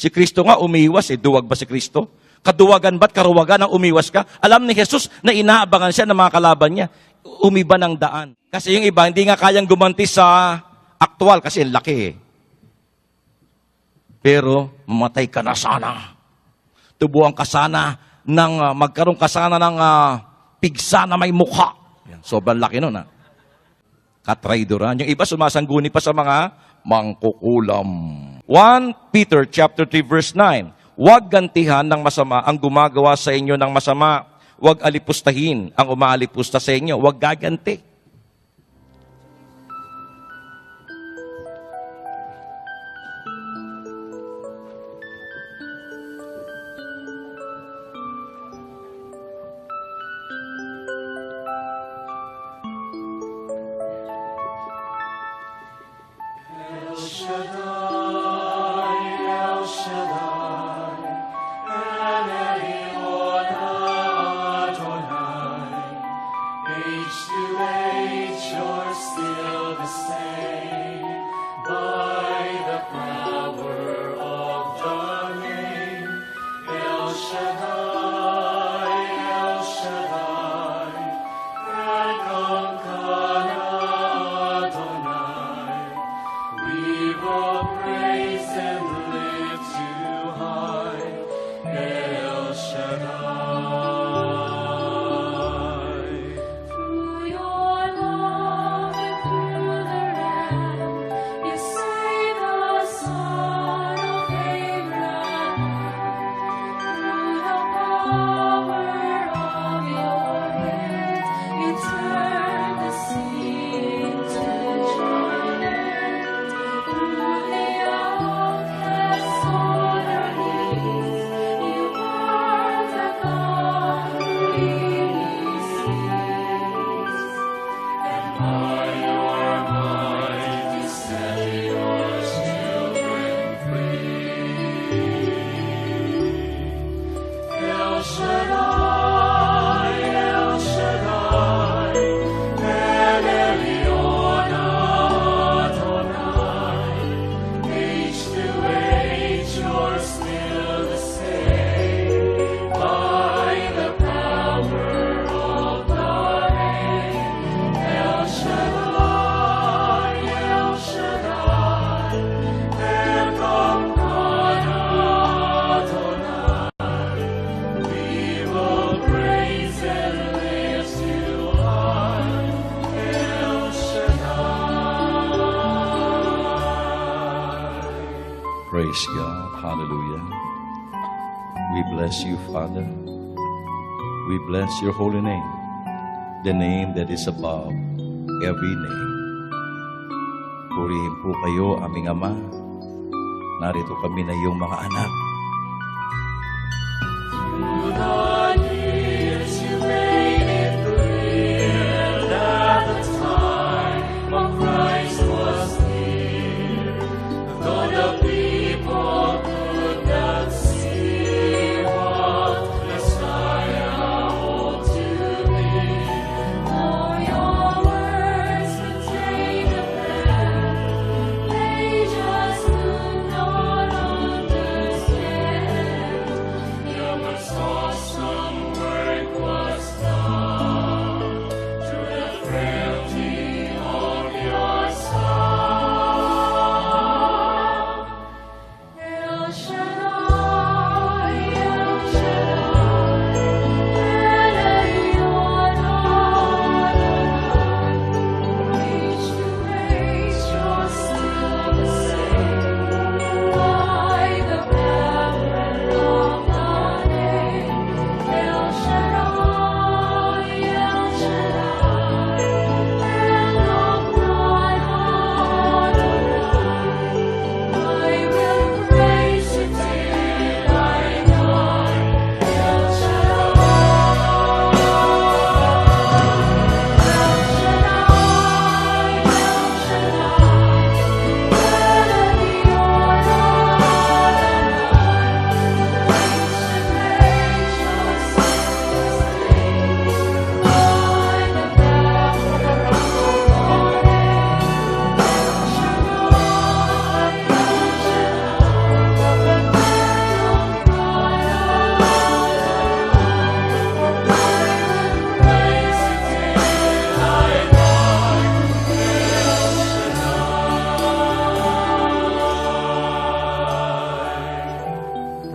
Si Kristo nga umiwas duwag ba si Kristo? Kaduwagan ba't karuwagan ang umiwas ka? Alam ni Jesus na inaabangan siya ng mga kalaban niya. Umiba ng daan. Kasi yung iba, hindi nga kayang gumanti sa aktual kasi laki Pero mamatay ka na sana. Tubuhan ka sana ng, magkaroon ka sana ng pigsa na may mukha. Yan, sobrang laki nun Katraidoran. Yung iba sumasangguni pa sa mga mangkukulam. 1 Peter chapter 3 verse 9. Huwag gantihan ng masama ang gumagawa sa inyo ng masama. Huwag alipustahin ang umaalipusta sa inyo. Huwag gaganti. Praise God. Hallelujah. We bless you, Father. We bless your holy name, the name that is above every name. Purihin po kayo, aming Ama. Narito kami na iyong mga anak. Awesome.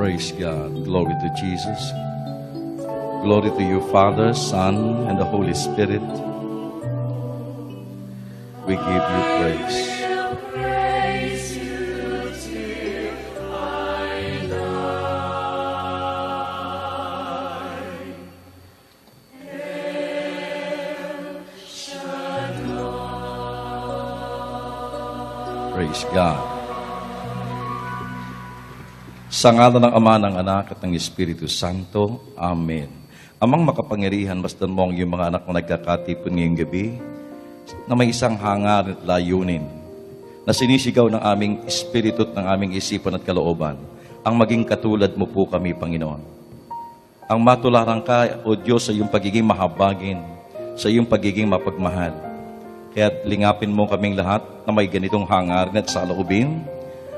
Praise God. Glory to Jesus. Glory to you, Father, Son, and the Holy Spirit. We give you praise. Praise God. Sa ngalan ng Ama, ng Anak, at ng Espiritu Santo. Amen. Amang makapangyarihan, bastan mo ang iyong mga anak na nagkakatipon ngayong gabi na may isang hangar at layunin na sinisigaw ng aming espiritu at ng aming isipan at kalooban ang maging katulad mo po kami, Panginoon. Ang matularan ka, O Diyos, sa iyong pagiging mahabagin, sa iyong pagiging mapagmahal. Kaya lingapin mo kaming lahat na may ganitong hangarin at saloobin.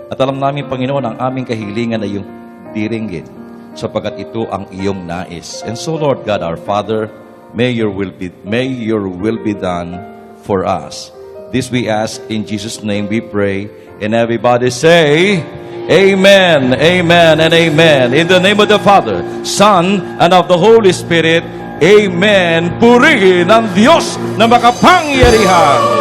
At alam namin, Panginoon, ang aming kahilingan ay iyong diringgin sapagkat ito ang iyong nais. And so, Lord God, our Father, may your will be done for us. This we ask in Jesus' name we pray. And everybody say, Amen, Amen, and Amen. In the name of the Father, Son, and of the Holy Spirit, Amen. Purihin ang Diyos na makapangyarihan.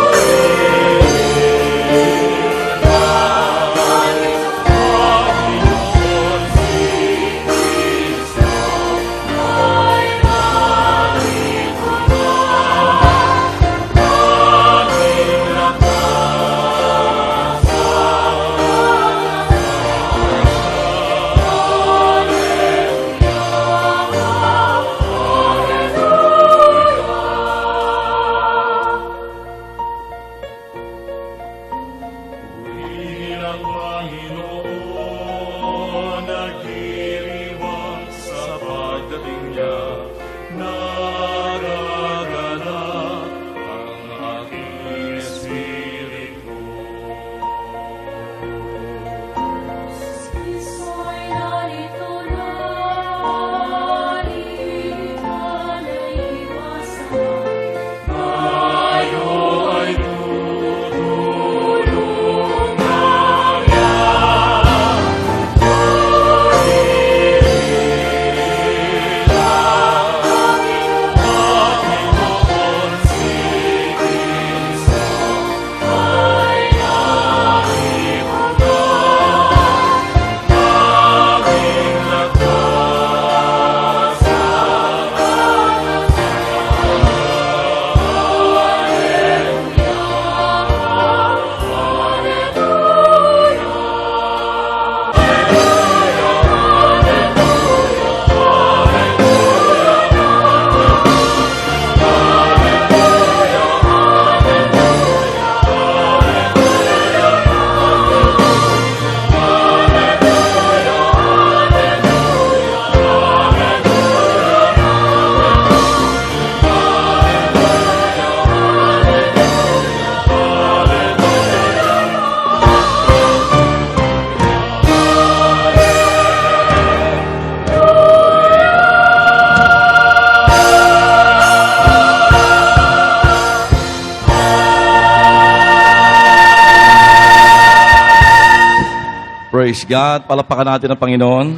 Praise God. Palapakan natin ang Panginoon.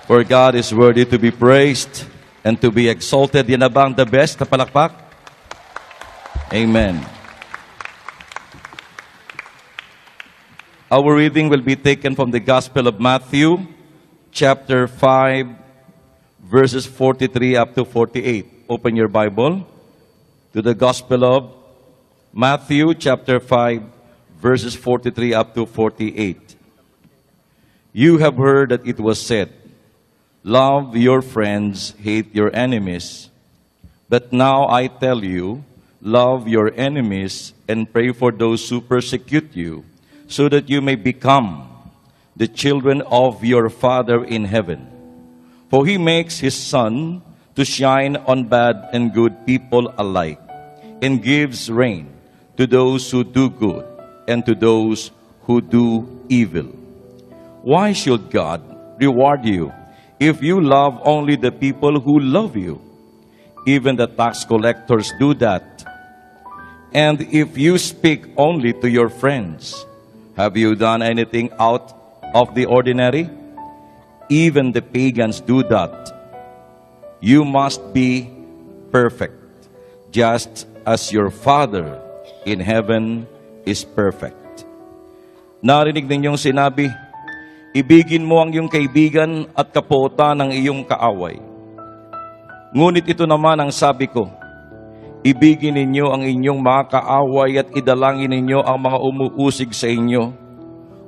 For God is worthy to be praised and to be exalted. Yan na ba ang the best na palakpak? Amen. Our reading will be taken from the Gospel of Matthew, chapter 5, verses 43 up to 48. Open your Bible to the Gospel of Matthew, chapter 5, verses 43 up to 48. You have heard that it was said, love your friends, hate your enemies. But now I tell you, love your enemies and pray for those who persecute you, so that you may become the children of your Father in heaven. For he makes his sun to shine on bad and good people alike, and gives rain to those who do good and to those who do evil. Why should God reward you if you love only the people who love you? Even the tax collectors do that. And if you speak only to your friends, have you done anything out of the ordinary? even the pagans do that. You must be perfect, just as your Father in heaven is perfect. Narinig ninyong sinabi, ibigin mo ang iyong kaibigan at kapota ng iyong kaaway. Ngunit ito naman ang sabi ko, ibigin ninyo ang inyong mga kaaway at idalangin ninyo ang mga umuusig sa inyo,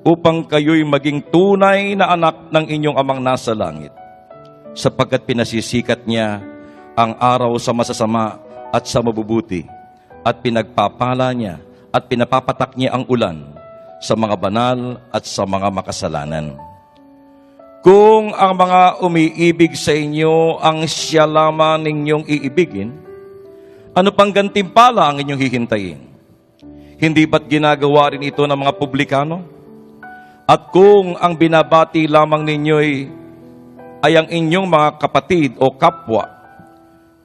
upang kayo'y maging tunay na anak ng inyong amang nasa langit, sapagkat pinasisikat niya ang araw sa masasama at sa mabubuti, at pinagpapala niya at pinapapatak niya ang ulan sa mga banal at sa mga makasalanan. Kung ang mga umiibig sa inyo ang siya lamang ninyong iibigin, ano pang gantimpala ang inyong hihintayin? Hindi ba't ginagawa rin ito ng mga publikano? At kung ang binabati lamang ninyo'y ay ang inyong mga kapatid o kapwa,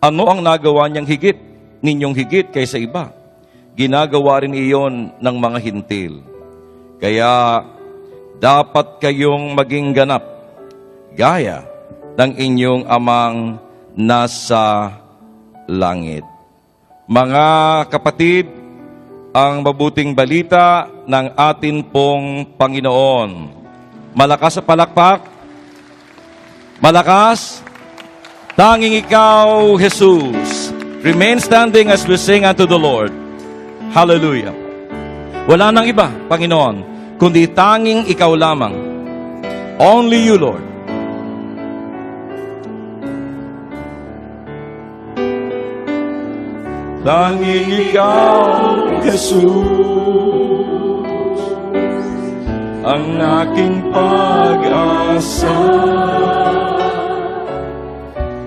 ano ang nagawa ninyong higit kaysa iba? Ginagawa rin iyon ng mga hintil. Kaya dapat kayong maging ganap, gaya ng inyong amang nasa langit. Mga kapatid, ang mabuting balita ng atin pong Panginoon. Malakas sa palakpak. Malakas. Tanging ikaw, Jesus. Remain standing as we sing unto the Lord. Hallelujah. Wala nang iba, Panginoon, kundi tanging ikaw lamang. Only you, Lord. Tanging ikaw, Jesus, ang aking pag-asa.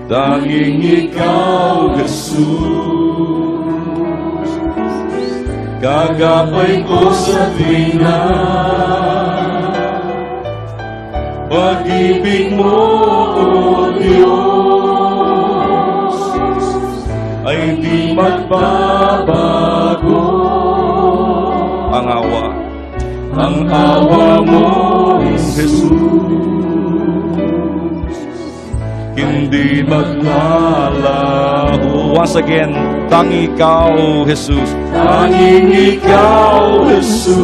Tanging ikaw, Jesus, gagapay ko sa tuwina. Pag-ibig mo, O Diyos, ay di magbabago. Ang awa mo, Jesus, hindi maglalaho. Once again, tanging ikaw, Jesus. Tanging ikaw, Jesus,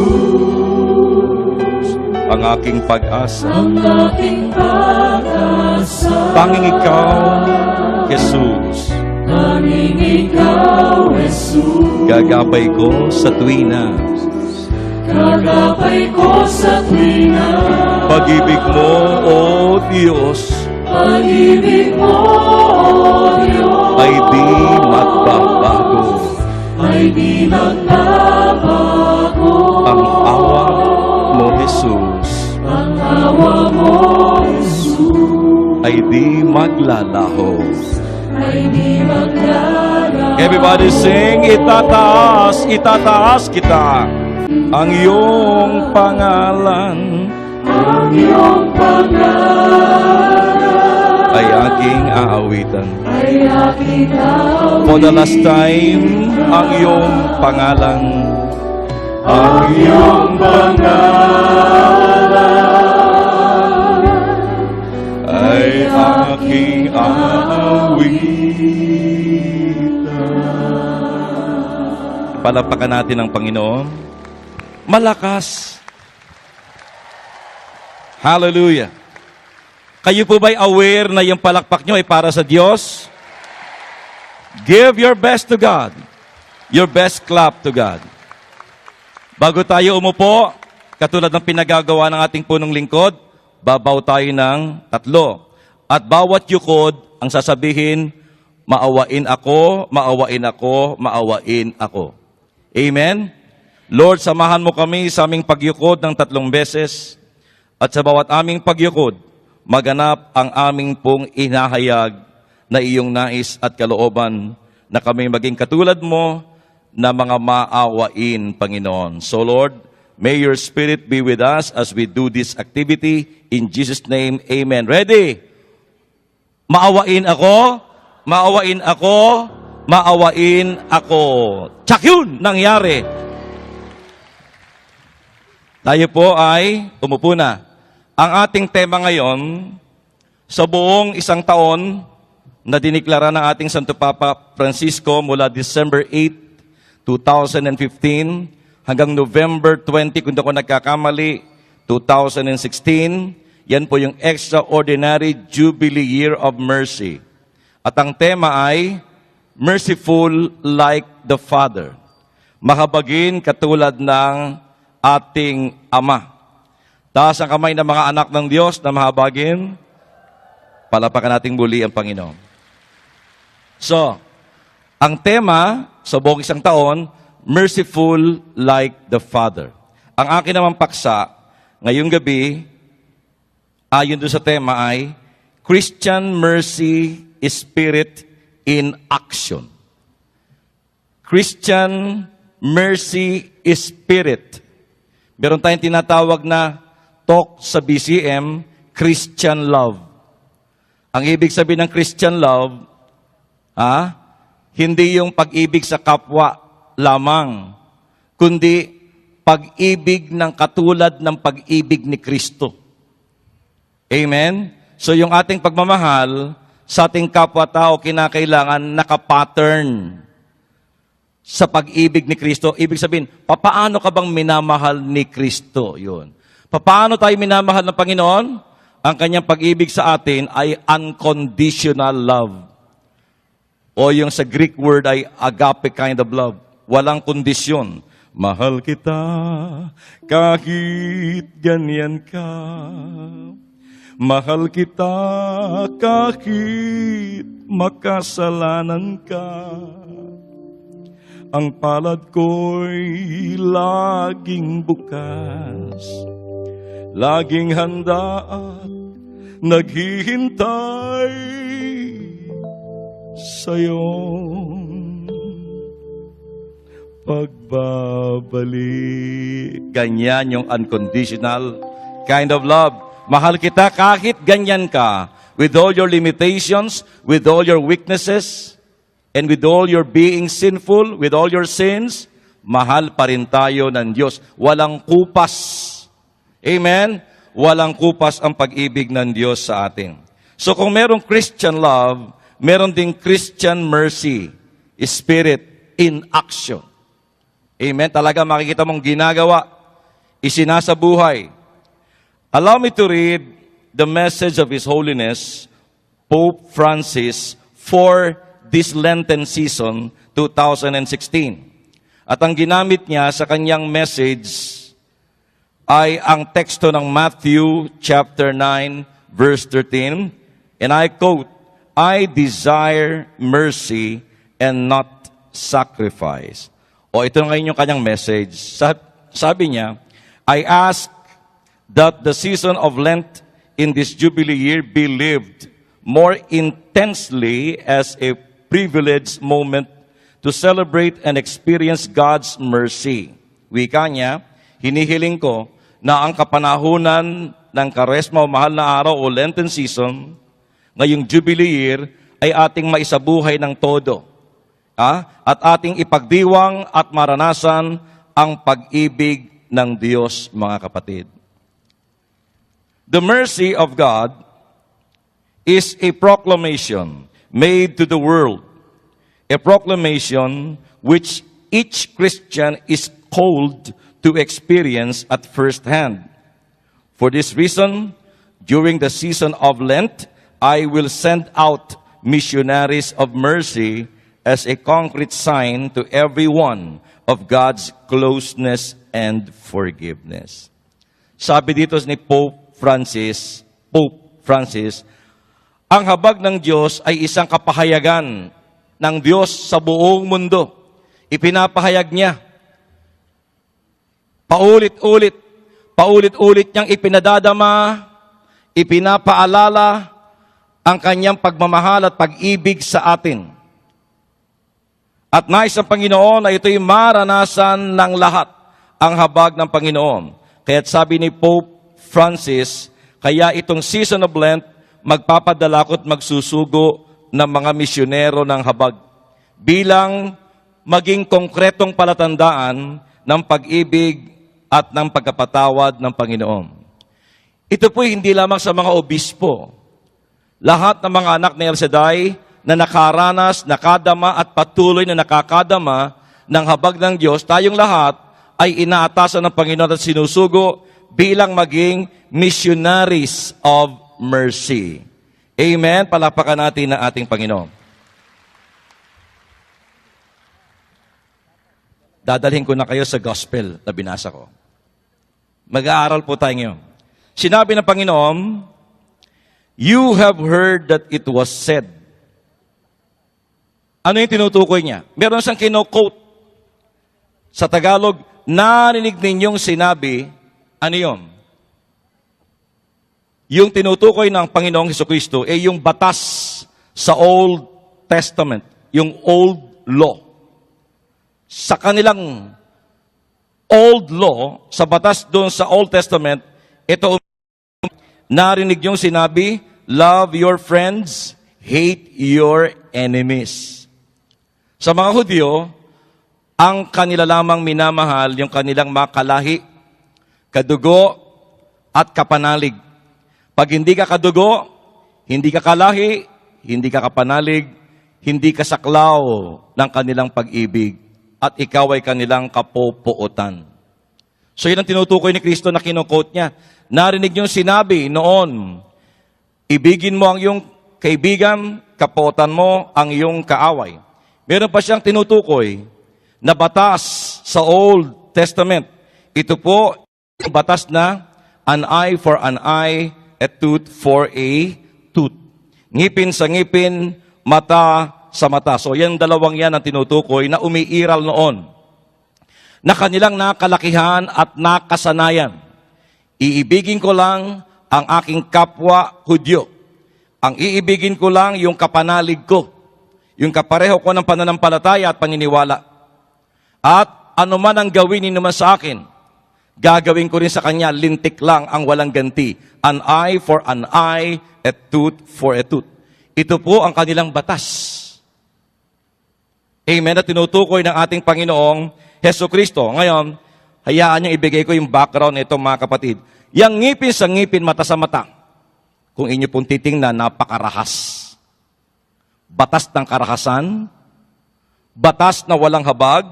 ang aking pag-asa. Ang aking pag-asa. Tanging ikaw, Jesus. Tanging ikaw, Jesus, Gagabay ko sa tuwina. gagapay ko sa tuwina. Pag-ibig mo, O Diyos, Pag-ibig mo, O Diyos, ay di magbabago. ay di magbabago. Ang awa mo, Jesus, Ang awa mo, Jesus, ay di maglalaho. ay di maglalaro. Everybody sing, itataas, itataas kita ang iyong pangalan, Ang iyong pangalan ay aking aawitan. ay aking awitin. For the last time, ang iyong pangalan, Ang iyong pangalan ay aking aawitan. Palapakan natin ang Panginoon. Malakas. Hallelujah. Kayo po ba'y aware na yung palakpak nyo ay para sa Diyos? Give your best to God. Your best clap to God. Bago tayo umupo, katulad ng pinagagawa ng ating punong lingkod, babaw tayo ng 3. At bawat yukod, ang sasabihin, maawain ako, maawain ako, maawain ako. Amen? Lord, samahan mo kami sa aming pagyukod ng 3 beses. At sa bawat aming pagyukod, maganap ang aming pong inahayag na iyong nais at kalooban na kami maging katulad mo na mga maawain, Panginoon. So Lord, may your Spirit be with us as we do this activity. In Jesus' name, amen. Ready? Maawain ako, maawain ako, maawain ako. Tsak yun, nangyari. Tayo po ay umupo na. Ang ating tema ngayon Sa buong isang taon na diniklara ng ating Santo Papa Francisco mula December 8, 2015 hanggang November 20, kung di ako nagkakamali, 2016, yan po yung Extraordinary Jubilee Year of Mercy. At ang tema ay Merciful like the Father. Mahabagin katulad ng ating Ama. Taas ang kamay ng mga anak ng Diyos na mahabagin. Palapakan nating muli ang Panginoon. So, ang tema sa buong isang taon, Merciful like the Father. Ang akin namang paksa, ngayong gabi, ayon doon sa tema ay Christian Mercy Spirit in Action. Christian Mercy Spirit. Meron tayong tinatawag na talk sa BCM, Christian Love. Ang ibig sabihin ng Christian Love, hindi yung pag-ibig sa kapwa lamang, kundi pag-ibig ng katulad ng pag-ibig ni Kristo. Amen? So yung ating pagmamahal sa ating kapwa-tao kinakailangan nakapattern sa pag-ibig ni Kristo. Ibig sabihin, papaano ka bang minamahal ni Kristo? Yun. Paano tayo minamahal ng Panginoon? Ang kanyang pag-ibig sa atin ay unconditional love. O yung sa Greek word ay agape kind of love. Walang kondisyon. Mahal kita kahit ganyan ka. Mahal kita kahit makasalanan ka. Ang palad ko'y laging bukas, laging handa at naghihintay sa'yong pagbabalik. Ganyan yung unconditional kind of love. Mahal kita kahit ganyan ka, with all your limitations, with all your weaknesses, and with all your being sinful, with all your sins, mahal pa rin tayo ng Diyos. Walang kupas. Amen? Walang kupas ang pag-ibig ng Diyos sa atin. So kung merong Christian love, meron ding Christian mercy, spirit in action. Amen? Talaga makikita mong ginagawa, isinasabuhay. Allow me to read the message of His Holiness, Pope Francis, for this Lenten season, 2016. At ang ginamit niya sa kanyang message ay ang teksto ng Matthew chapter 9, verse 13. And I quote, I desire mercy and not sacrifice. O ito ngayon yung kanyang message. Sabi niya, I ask that the season of Lent in this Jubilee year be lived more intensely as a privileged moment to celebrate and experience God's mercy. Wika niya, hinihiling ko na ang kapanahunan ng Karesma o Mahal na Araw o Lenten season, ngayong Jubilee year, ay ating maisabuhay ng todo. At ating ipagdiwang at maranasan ang pag-ibig ng Diyos, mga kapatid. The mercy of God is a proclamation made to the world, a proclamation which each Christian is called to experience at first hand. For this reason, during the season of Lent, I will send out missionaries of mercy as a concrete sign to everyone of God's closeness and forgiveness. Sabi dito ni Pope Francis, ang habag ng Diyos ay isang kapahayagan ng Diyos sa buong mundo. Ipinapahayag niya. Paulit-ulit niyang ipinadadama, ipinapaalala ang kanyang pagmamahal at pag-ibig sa atin. At nais ng Panginoon na ito'y maranasan ng lahat, ang habag ng Panginoon. Kaya't sabi ni Pope Francis, kaya itong season of Lent, magpapadala ko at magsusugo ng mga misyonero ng habag bilang maging konkretong palatandaan ng pag-ibig at ng pagkapatawad ng Panginoon. Ito po hindi lamang sa mga obispo, lahat ng mga anak ni El Shaddai na nakaranas, nakadama at patuloy na nakakadama ng habag ng Diyos, tayong lahat ay inaatasan ng Panginoon at sinusugo bilang maging missionaries of mercy. Amen? Palakpakan natin ang ating Panginoon. Dadalhin ko na kayo sa gospel na binasa ko. Mag-aaral po tayo ngayon. Sinabi ng Panginoon, "You have heard that it was said." Ano yung tinutukoy niya? Meron siyang kino-quote. Sa Tagalog, narinig ninyong sinabi, ano yun? Yung tinutukoy ng Panginoong Hesukristo ay yung batas sa Old Testament, yung Old Law. Sa kanilang Old Law, sa batas doon sa Old Testament, ito narinig yung sinabi, love your friends, hate your enemies. Sa mga Hudyo, ang kanila lamang minamahal yung kanilang makalahi, kadugo, at kapanalig. Pag hindi ka kadugo, hindi ka kalahi, hindi ka kapanalig, hindi ka saklaw ng kanilang pag-ibig, at ikaw ay kanilang kapopuotan. So yun ang tinutukoy ni Kristo na kinukot niya. Narinig yung sinabi noon, ibigin mo ang iyong kaibigan, kapotan mo ang iyong kaaway. Meron pa siyang tinutukoy na batas sa Old Testament. Ito po yung batas na an eye for an eye, a tooth for a tooth. Ngipin sa ngipin, mata sa mata. So yan dalawang yan ang tinutukoy na umiiral noon na kanilang nakalakihan at nakasanayan. Iibigin ko lang ang aking kapwa Hudyo. Ang iibigin ko lang yung kapanalig ko, yung kapareho ko ng pananampalataya at paniniwala. At ano man ang gawin niyo naman sa akin, gagawin ko rin sa kanya, lintik lang ang walang ganti. An eye for an eye, a tooth for a tooth. Ito po ang kanilang batas. Amen. At tinutukoy ng ating Panginoong Heso Kristo. Ngayon, hayaan niyong ibigay ko yung background nito mga kapatid. Yang ngipin sa ngipin, mata sa mata. Kung inyo pong titingnan, napakarahas. Batas ng karahasan, batas na walang habag,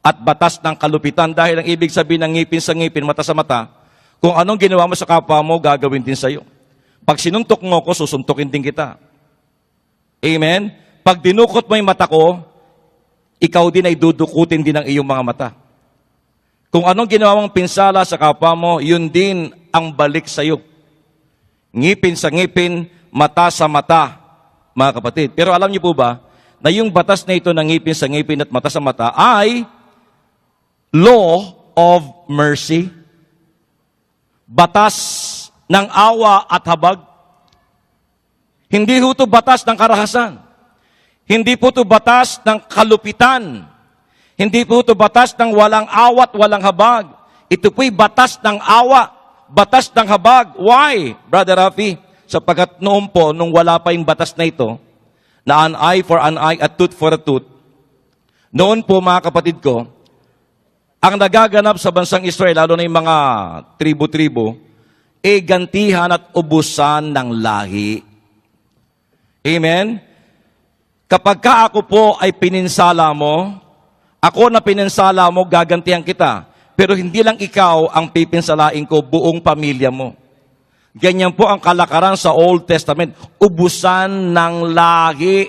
at batas ng kalupitan. Dahil ang ibig sabihin ng ngipin sa ngipin, mata sa mata, kung anong ginawa mo sa kapwa mo, gagawin din sa'yo. Pag sinuntok mo ko, susuntukin din kita. Amen? Pag dinukot mo yung mata ko, ikaw din ay dudukutin din ang iyong mga mata. Kung anong ginawa mong pinsala sa kapwa mo, yun din ang balik sa'yo. Ngipin sa ngipin, mata sa mata, mga kapatid. Pero alam niyo po ba, na yung batas na ito ng ngipin sa ngipin at mata sa mata ay law of mercy. Batas ng awa at habag. Hindi ho ito batas ng karahasan. Hindi po ito batas ng kalupitan. Hindi po ito batas ng walang awat, walang habag. Ito po'y batas ng awa, batas ng habag. Why, Brother Rafi? Sapagkat noon po, nung wala pa yung batas na ito, na an eye for an eye, a tooth for a tooth, noon po mga kapatid ko, ang nagaganap sa bansang Israel, lalo na yung mga tribo-tribo, gantihan at ubusan ng lahi. Amen? Kapag ka ako po ay pininsala mo, ako na pininsala mo, gagantihan kita. Pero hindi lang ikaw ang pipinsalain ko, buong pamilya mo. Ganyan po ang kalakaran sa Old Testament. Ubusan ng lahi.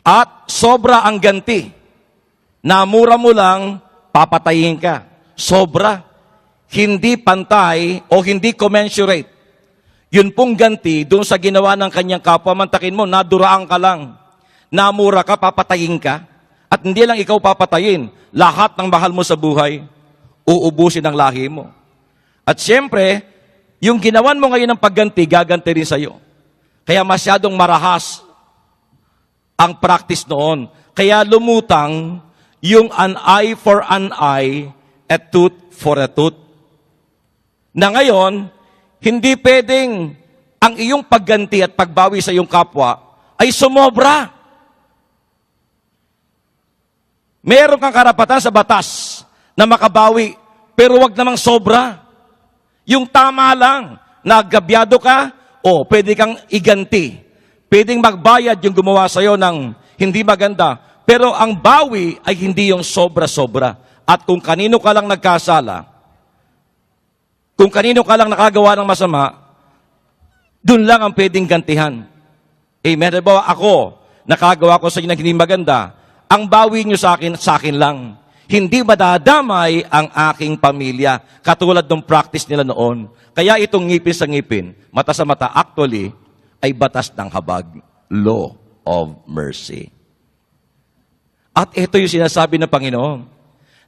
At sobra ang ganti. Namura mo lang, papatayin ka. Sobra. Hindi pantay o hindi commensurate. Yun pong ganti, doon sa ginawa ng kanyang kapwa, mantakin mo, naduraan ka lang. Namura ka, papatayin ka. At hindi lang ikaw papatayin. Lahat ng mahal mo sa buhay, uubusin ang lahi mo. At siyempre, yung ginawan mo ngayon ng pagganti, gaganti rin sa'yo. Kaya masyadong marahas ang practice noon. Kaya lumutang yung an eye for an eye, a tooth for a tooth. Na ngayon, hindi pwedeng ang iyong pagganti at pagbawi sa iyong kapwa ay sumobra. Meron kang karapatan sa batas na makabawi, pero wag namang sobra. Yung tama lang. nagabyado ka, o pwede kang iganti. Pwedeng magbayad yung gumawa sa'yo ng hindi maganda. Pero ang bawi ay hindi yung sobra-sobra. At kung kanino ka lang nagkasala, kung kanino ka lang nakagawa ng masama, dun lang ang pwedeng gantihan. Amen. Halimbawa, ako, nakagawa ko sa inyo ng hindi maganda, ang bawi nyo sa akin lang. Hindi madadamay ang aking pamilya. Katulad ng practice nila noon. Kaya itong ngipin sa ngipin, mata sa mata, actually, ay batas ng habag. Law of mercy. At ito yung sinasabi ng Panginoon.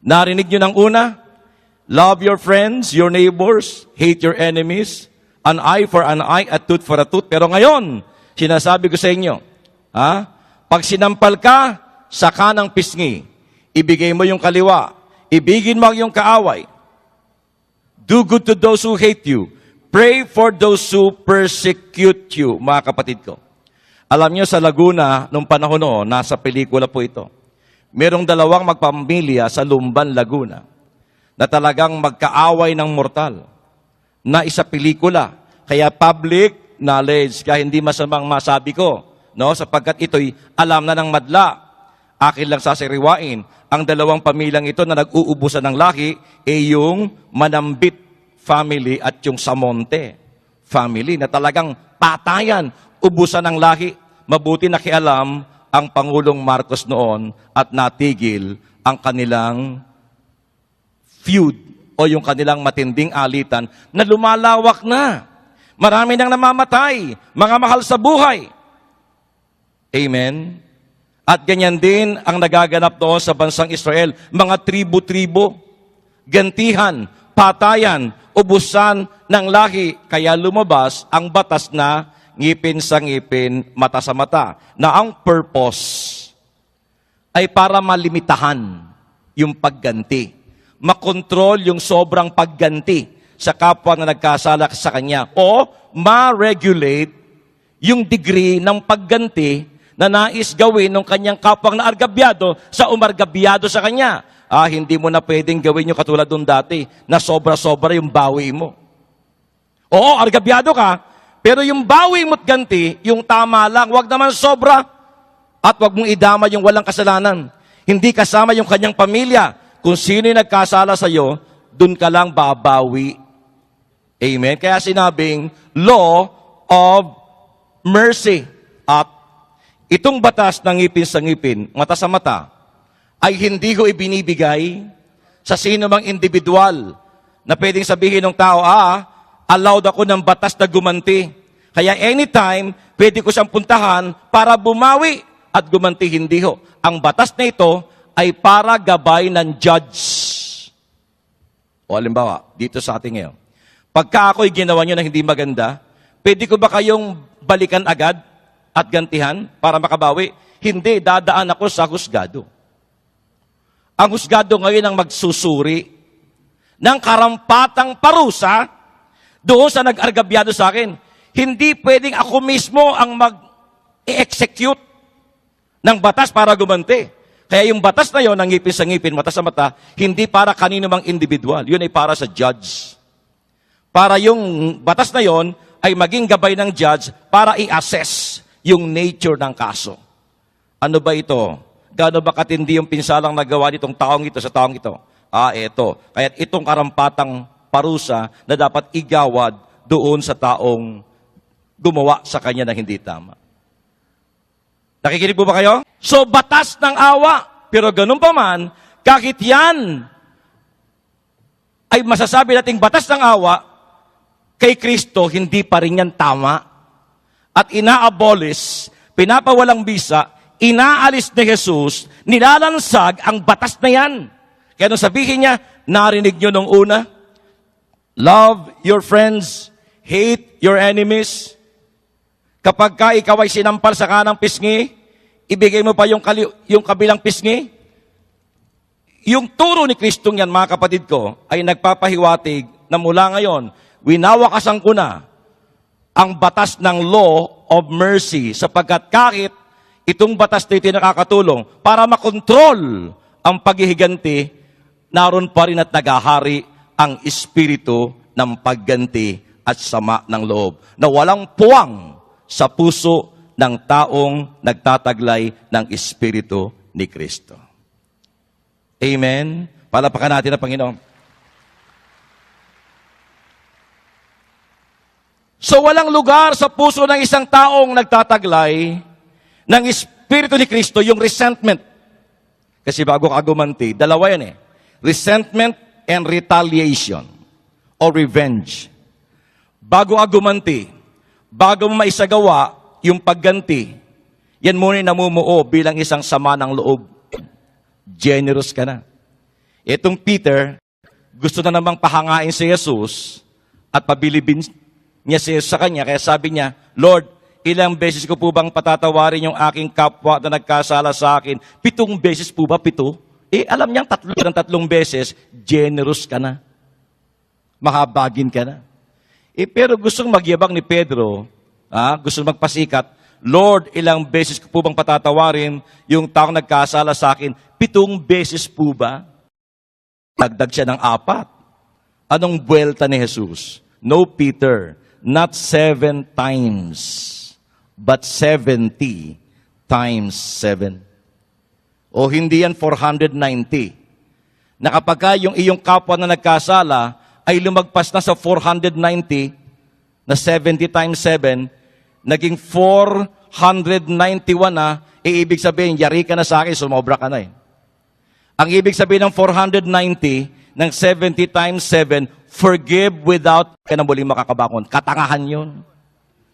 Narinig nyo ng una, love your friends, your neighbors, hate your enemies, an eye for an eye, a tooth for a tooth. Pero ngayon, sinasabi ko sa inyo, pag sinampal ka sa kanang pisngi, ibigay mo yung kaliwa, ibigin mo yung kaaway. Do good to those who hate you. Pray for those who persecute you. Mga kapatid ko, alam nyo sa Laguna, nung panahon noon, nasa pelikula po ito, merong dalawang magpamilya sa Lumban, Laguna, na talagang magkaaway ng mortal na isa pelikula. Kaya public knowledge, kaya hindi masamang masabi ko, no? Sapagkat ito'y alam na ng madla. Akin lang sasiriwain, ang dalawang pamilyang ito na nag-uubusan ng lahi ay yung Manambit family at yung Samonte family na talagang patayan, ubusan ng lahi. Mabuti nakialam ang Pangulong Marcos noon at natigil ang kanilang feud o yung kanilang matinding alitan na lumalawak na. Marami nang namamatay, mga mahal sa buhay. Amen? At ganyan din ang nagaganap doon sa bansang Israel. Mga tribo-tribo, gantihan, patayan, ubusan ng lahi. Kaya lumabas ang batas na ngipin sa ngipin, mata sa mata, na ang purpose ay para malimitahan yung pagganti. Makontrol yung sobrang pagganti sa kapwa na nagkasala sa kanya. O ma-regulate yung degree ng pagganti na nais gawin ng kanyang kapwang naargabyado sa umargabyado sa kanya. Hindi mo na pwedeng gawin yung katulad nung dati na sobra-sobra yung bawi mo. Oo, argabyado ka, pero yung bawi mo't ganti, yung tama lang, wag naman sobra. At wag mong idama yung walang kasalanan. Hindi kasama yung kanyang pamilya. Kung sino yung nagkasala sa iyo, dun ka lang babawi. Amen? Kaya sinabing, law of mercy. At itong batas ng ngipin sa ngipin, mata sa mata, ay hindi ko ibinibigay sa sino mang individual na pwedeng sabihin ng tao, allowed ako ng batas na gumanti. Kaya anytime, pwede ko siyang puntahan para bumawi at gumanti. Hindi ho. Ang batas na ito ay para gabay ng judge. O halimbawa, dito sa ating ngayon, pagka ako'y ginawa nyo na hindi maganda, pwede ko ba kayong balikan agad at gantihan para makabawi? Hindi, dadaan ako sa husgado. Ang husgado ngayon ang magsusuri ng karampatang parusa doon sa nag-argabyado sa akin. Hindi pwedeng ako mismo ang mag-execute ng batas para gumanti. Kaya yung batas na yon, ng ngipin sa ngipin, mata sa mata, hindi para kanino mang individual. Yun ay para sa judge. Para yung batas na yon ay maging gabay ng judge para i-assess yung nature ng kaso. Ano ba ito? Gaano ba katindi yung pinsalang nagawa nitong taong ito sa taong ito? Eto. Kaya itong karampatang parusa na dapat igawad doon sa taong gumawa sa kanya na hindi tama. Nakikinig po ba kayo? So, batas ng awa. Pero ganun pa man, kahit yan ay masasabi nating batas ng awa, kay Kristo, hindi pa rin yan tama. At ina-abolish, pinapawalang bisa, inaalis ni Jesus, nilalansag ang batas na yan. Kaya nung sabihin niya, narinig nyo nung una, love your friends, hate your enemies. Kapag ka ikaw ay sinampal sa kanang pisngi, ibigay mo pa yung kabilang pisngi. Yung turo ni Kristong yan, mga kapatid ko, ay nagpapahiwatig na mula ngayon, winawakasan ko na ang batas ng law of mercy sapagkat kahit itong batas na ito nakakatulong para makontrol ang paghihiganti, naroon pa rin at nagahari ang espiritu ng pagganti at sama ng loob na walang puwang sa puso ng taong nagtataglay ng Espiritu ni Kristo. Amen? Palapakan natin ang Panginoon. So walang lugar sa puso ng isang taong nagtataglay ng Espiritu ni Kristo yung resentment. Kasi bago ka gumanti, dalawa yan eh. Resentment and retaliation or revenge. Bago ka gumanti, bago mo maisagawa yung pagganti, yan muna yung namumuo bilang isang sama ng loob. Generous ka na. Itong Peter, gusto na namang pahangain si Jesus at pabilibin niya si Jesus sa kanya. Kaya sabi niya, Lord, ilang beses ko po bang patatawarin yung aking kapwa na nagkasala sa akin? 7 beses po ba? 7? Alam niyang 3 beses, generous ka na. Mahabagin ka na. Pero gustong magyabang ni Pedro, gustong magpasikat, Lord, ilang beses ko po bang patatawarin yung taong nagkasala sa akin? 7 beses po ba? Dagdag siya ng 4. Anong buwelta ni Jesus? No, Peter, not 7 times, but 70 times 7. O hindi yan 490. Na kapag yung iyong kapwa na nagkasala ay lumagpas na sa 490, na 70 times 7, naging 491 na, ibig sabihin, yari ka na sa akin, sumobra ka na eh. Ang ibig sabihin ng 490, ng 70 times 7, forgive without ka na muling makakabakon. Katangahan yun.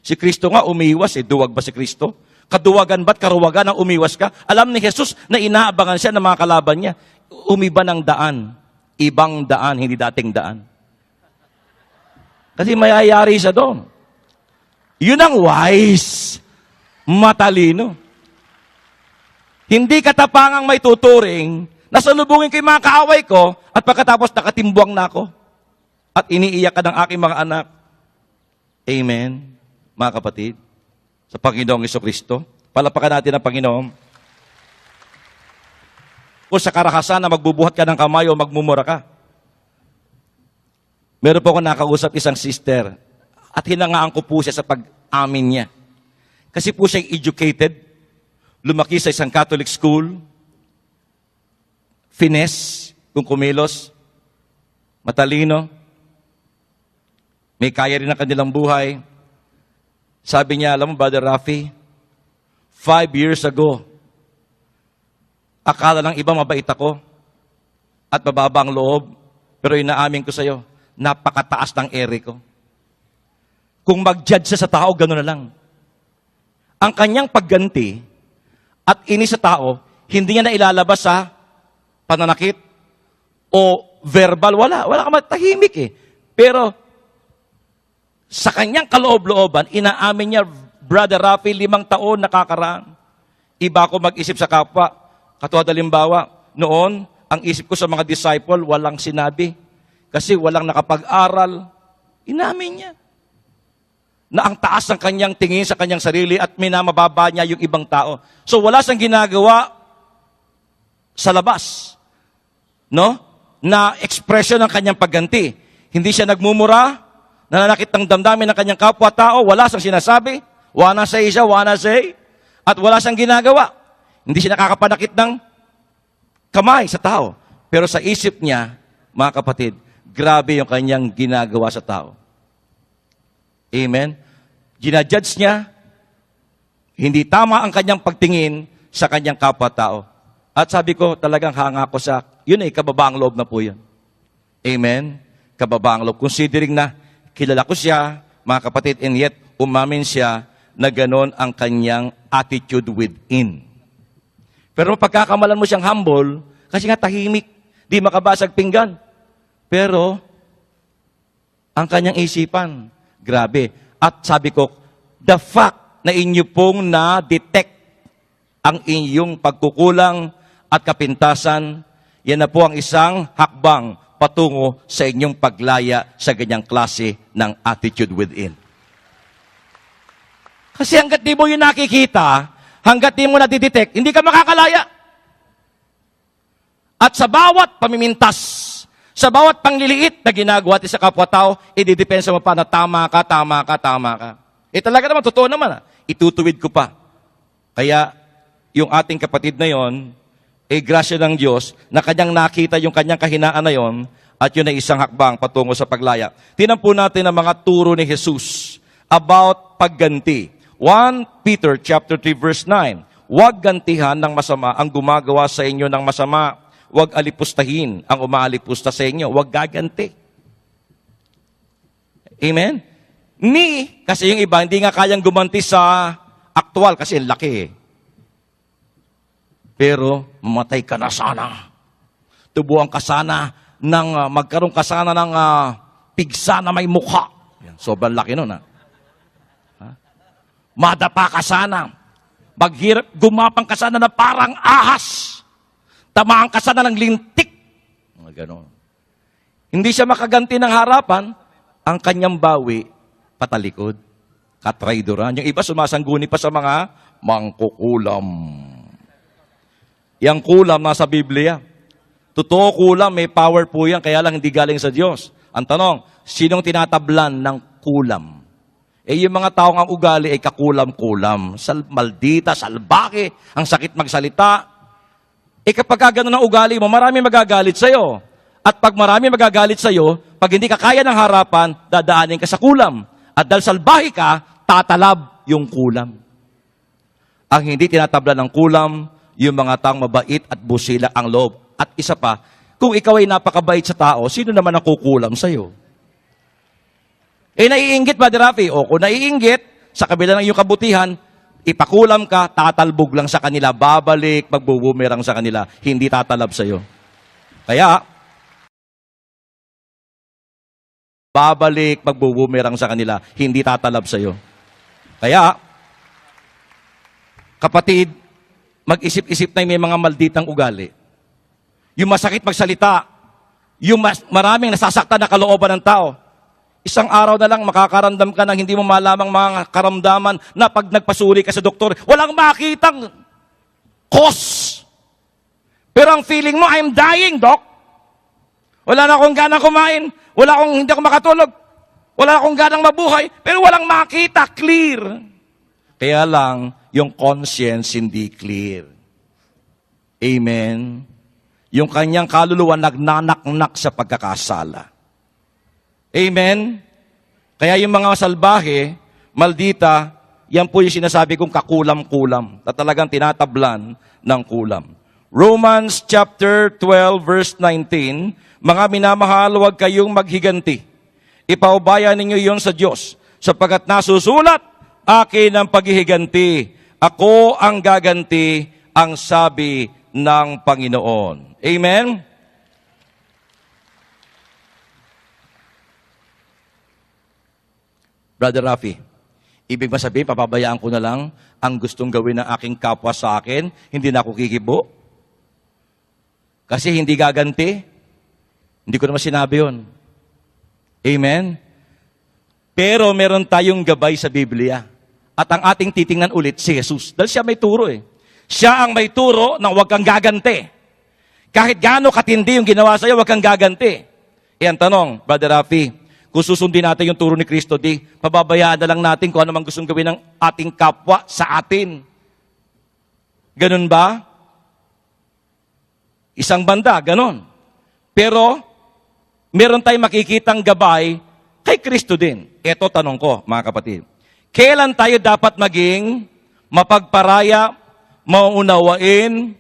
Si Kristo nga umiwas eh. Duwag ba si Kristo? Kaduwagan ba't karuwagan ang umiwas ka? Alam ni Jesus na inaabangan siya ng mga kalaban niya. Umiba ng daan. Ibang daan, hindi dating daan. Kasi mayayari siya doon. Yun ang wise. Matalino. Hindi katapangang may tuturing, nasalubungin ko yung mga kaaway ko, at pagkatapos nakatimbwang na ako. At iniiyak ka ng aking mga anak. Amen. Mga kapatid, sa Panginoong Jesucristo, palapakan natin ang Panginoon. Kung sa karahasan na magbubuhat ka ng kamay o magmumura ka. Meron po ako nakausap isang sister at hinangaan ko po siya sa pag-amin niya. Kasi po siya educated, lumaki sa isang Catholic school, finesse, kung kumilos, matalino, may kaya rin ang kanilang buhay. Sabi niya, alam mo, Brother Rafi, 5 years ago, akala ng iba mabait ako at mababa ang loob, pero inaamin ko sa iyo, napakataas ng ere ko. Kung mag-judge siya sa tao, gano'n na lang. Ang kanyang pagganti at inis sa tao, hindi niya na ilalabas sa pananakit o verbal. Wala ka matahimik eh. Pero sa kanyang kaloob-looban, inaamin niya, Brother Rafi, 5 taon nakakaraan. Iba ako mag-isip sa kapwa. Katulad halimbawa, noon, ang isip ko sa mga disciple, walang sinabi. Kasi walang nakapag-aral. Inamin niya. Na ang taas ng kanyang tingin sa kanyang sarili at minamababa niya yung ibang tao. So wala siyang ginagawa sa labas. No? Na expression ng kanyang pagganti. Hindi siya nagmumura, nananakit ng damdamin ng kanyang kapwa-tao, wala siyang sinasabi, wanna say siya, wanna say, at wala siyang ginagawa. Hindi siya nakakapanakit ng kamay sa tao. Pero sa isip niya, mga kapatid, grabe yung kanyang ginagawa sa tao. Amen? Ginajudge niya, hindi tama ang kanyang pagtingin sa kanyang kapwa-tao. At sabi ko, talagang hanga ko sa, yun ay kababaang loob na po yun. Amen? Kababaang loob. Considering na, kilala ko siya, mga kapatid, and yet, umamin siya na ganon ang kanyang attitude within. Pero pagkakamalan mo siyang humble, kasi nga tahimik, di makabasag pinggan. Pero, ang kanyang isipan, grabe. At sabi ko, the fact na inyo pong na-detect ang inyong pagkukulang at kapintasan, yan na po ang isang hakbang patungo sa inyong paglaya sa ganyang klase ng attitude within. Kasi hanggat di mo yun nakikita, hanggat di mo na-detect, hindi ka makakalaya. At sa bawat pamimintas, Sa bawat pangliliit na ginagawa at sa kapwa-tao, ididepensa mo pa na tama ka, tama ka, tama ka. Talaga naman, totoo naman. Itutuwid ko pa. Kaya, yung ating kapatid na yon, grasya ng Diyos na kanyang nakita yung kanyang kahinaan na yon, at yun ay isang hakbang patungo sa paglaya. Tingnan po natin ang mga turo ni Jesus about pagganti. 1 Peter chapter 3 verse 9. Huwag gantihan ng masama ang gumagawa sa inyo ng masama. Huwag alipustahin ang umaalipusta sa inyo. Huwag gaganti. Amen? Kasi yung iba, hindi nga kayang gumanti sa aktual kasi laki eh. Pero, mamatay ka na sana. Tubuan ka sana ng, magkaroon ka sana ng pigsa na may mukha. Yan, sobrang laki nun, ha? Madapa ka sana. Maghirap, gumapang ka sana na parang ahas. Tamaan ka sana ng lintik. Mga ganon. Hindi siya makaganti ng harapan, ang kanyang bawi, patalikod. Katraidoran. Yung iba sumasangguni pa sa mga mangkukulam. Yang kulam nasa Biblia. Totoo kulam, may power po yan, kaya lang hindi galing sa Diyos. Ang tanong, sinong tinatablan ng kulam? Yung mga taong ang ugali ay kakulam-kulam. Maldita, salbake, ang sakit magsalita. Kapag gano'n ang ugali mo, marami magagalit sa'yo. At pag marami magagalit sa'yo, pag hindi ka kaya ng harapan, dadaanin ka sa kulam. At dahil salbahe ka, tatalab yung kulam. Ang hindi tinatablan ng kulam, yung mga taong mabait at busila ang loob. At isa pa, kung ikaw ay napakabait sa tao, sino naman ang kukulam sa'yo? Naiinggit ba, Rafi? O kung naiinggit, sa kabila ng iyong kabutihan, ipakulam ka, tatalbog lang sa kanila, babalik, magbubumerang sa kanila, hindi tatalab sa'yo. Kaya, babalik, magbubumerang sa kanila, hindi tatalab sa'yo. Kaya, kapatid, mag-isip-isip na may mga malditang ugali. Yung masakit magsalita, yung maraming nasasaktan na kalooban ng tao. Isang araw na lang makakaramdam ka ng hindi mo malamang mga karamdaman na pag nagpasuri ka sa doktor, walang makitang cause. Pero ang feeling mo, I'm dying, doc. Wala na akong ganang kumain. Hindi ako makatulog. Wala akong ganang mabuhay. Pero walang makita, clear. Kaya lang, yung conscience hindi clear. Amen? Yung kanyang kaluluwa nagnanak-nak sa pagkakasala. Amen? Kaya yung mga salbahe, maldita, yan po yung sinasabi kong kakulam-kulam na talagang tinatablan ng kulam. Romans chapter 12 verse 19, mga minamahal, huwag kayong maghiganti. Ipaubaya ninyo yon sa Diyos, sapagkat nasusulat, akin ang paghihiganti. Ako ang gaganti, ang sabi ng Panginoon. Amen? Brother Rafi, ibig ba sabihin, papabayaan ko na lang ang gustong gawin ng aking kapwa sa akin, hindi na ako kikibo? Kasi hindi gaganti? Hindi ko naman sinabi yun. Amen? Pero meron tayong gabay sa Biblia. At ang ating titingnan ulit, si Jesus. Dahil siya may turo eh. Siya ang may turo ng huwag kang gaganti. Kahit gaano katindi yung ginawa sa'yo, huwag kang gaganti. Ang tanong, Brother Rafi, kung susundin natin yung turo ni Kristo, pababayaan na lang natin kung ano mang gustong gawin ng ating kapwa sa atin. Ganun ba? Isang banda, ganun. Pero, meron tayong makikitang gabay kay Kristo din. Ito tanong ko, mga kapatid. Kailan tayo dapat maging mapagparaya, mauunawain,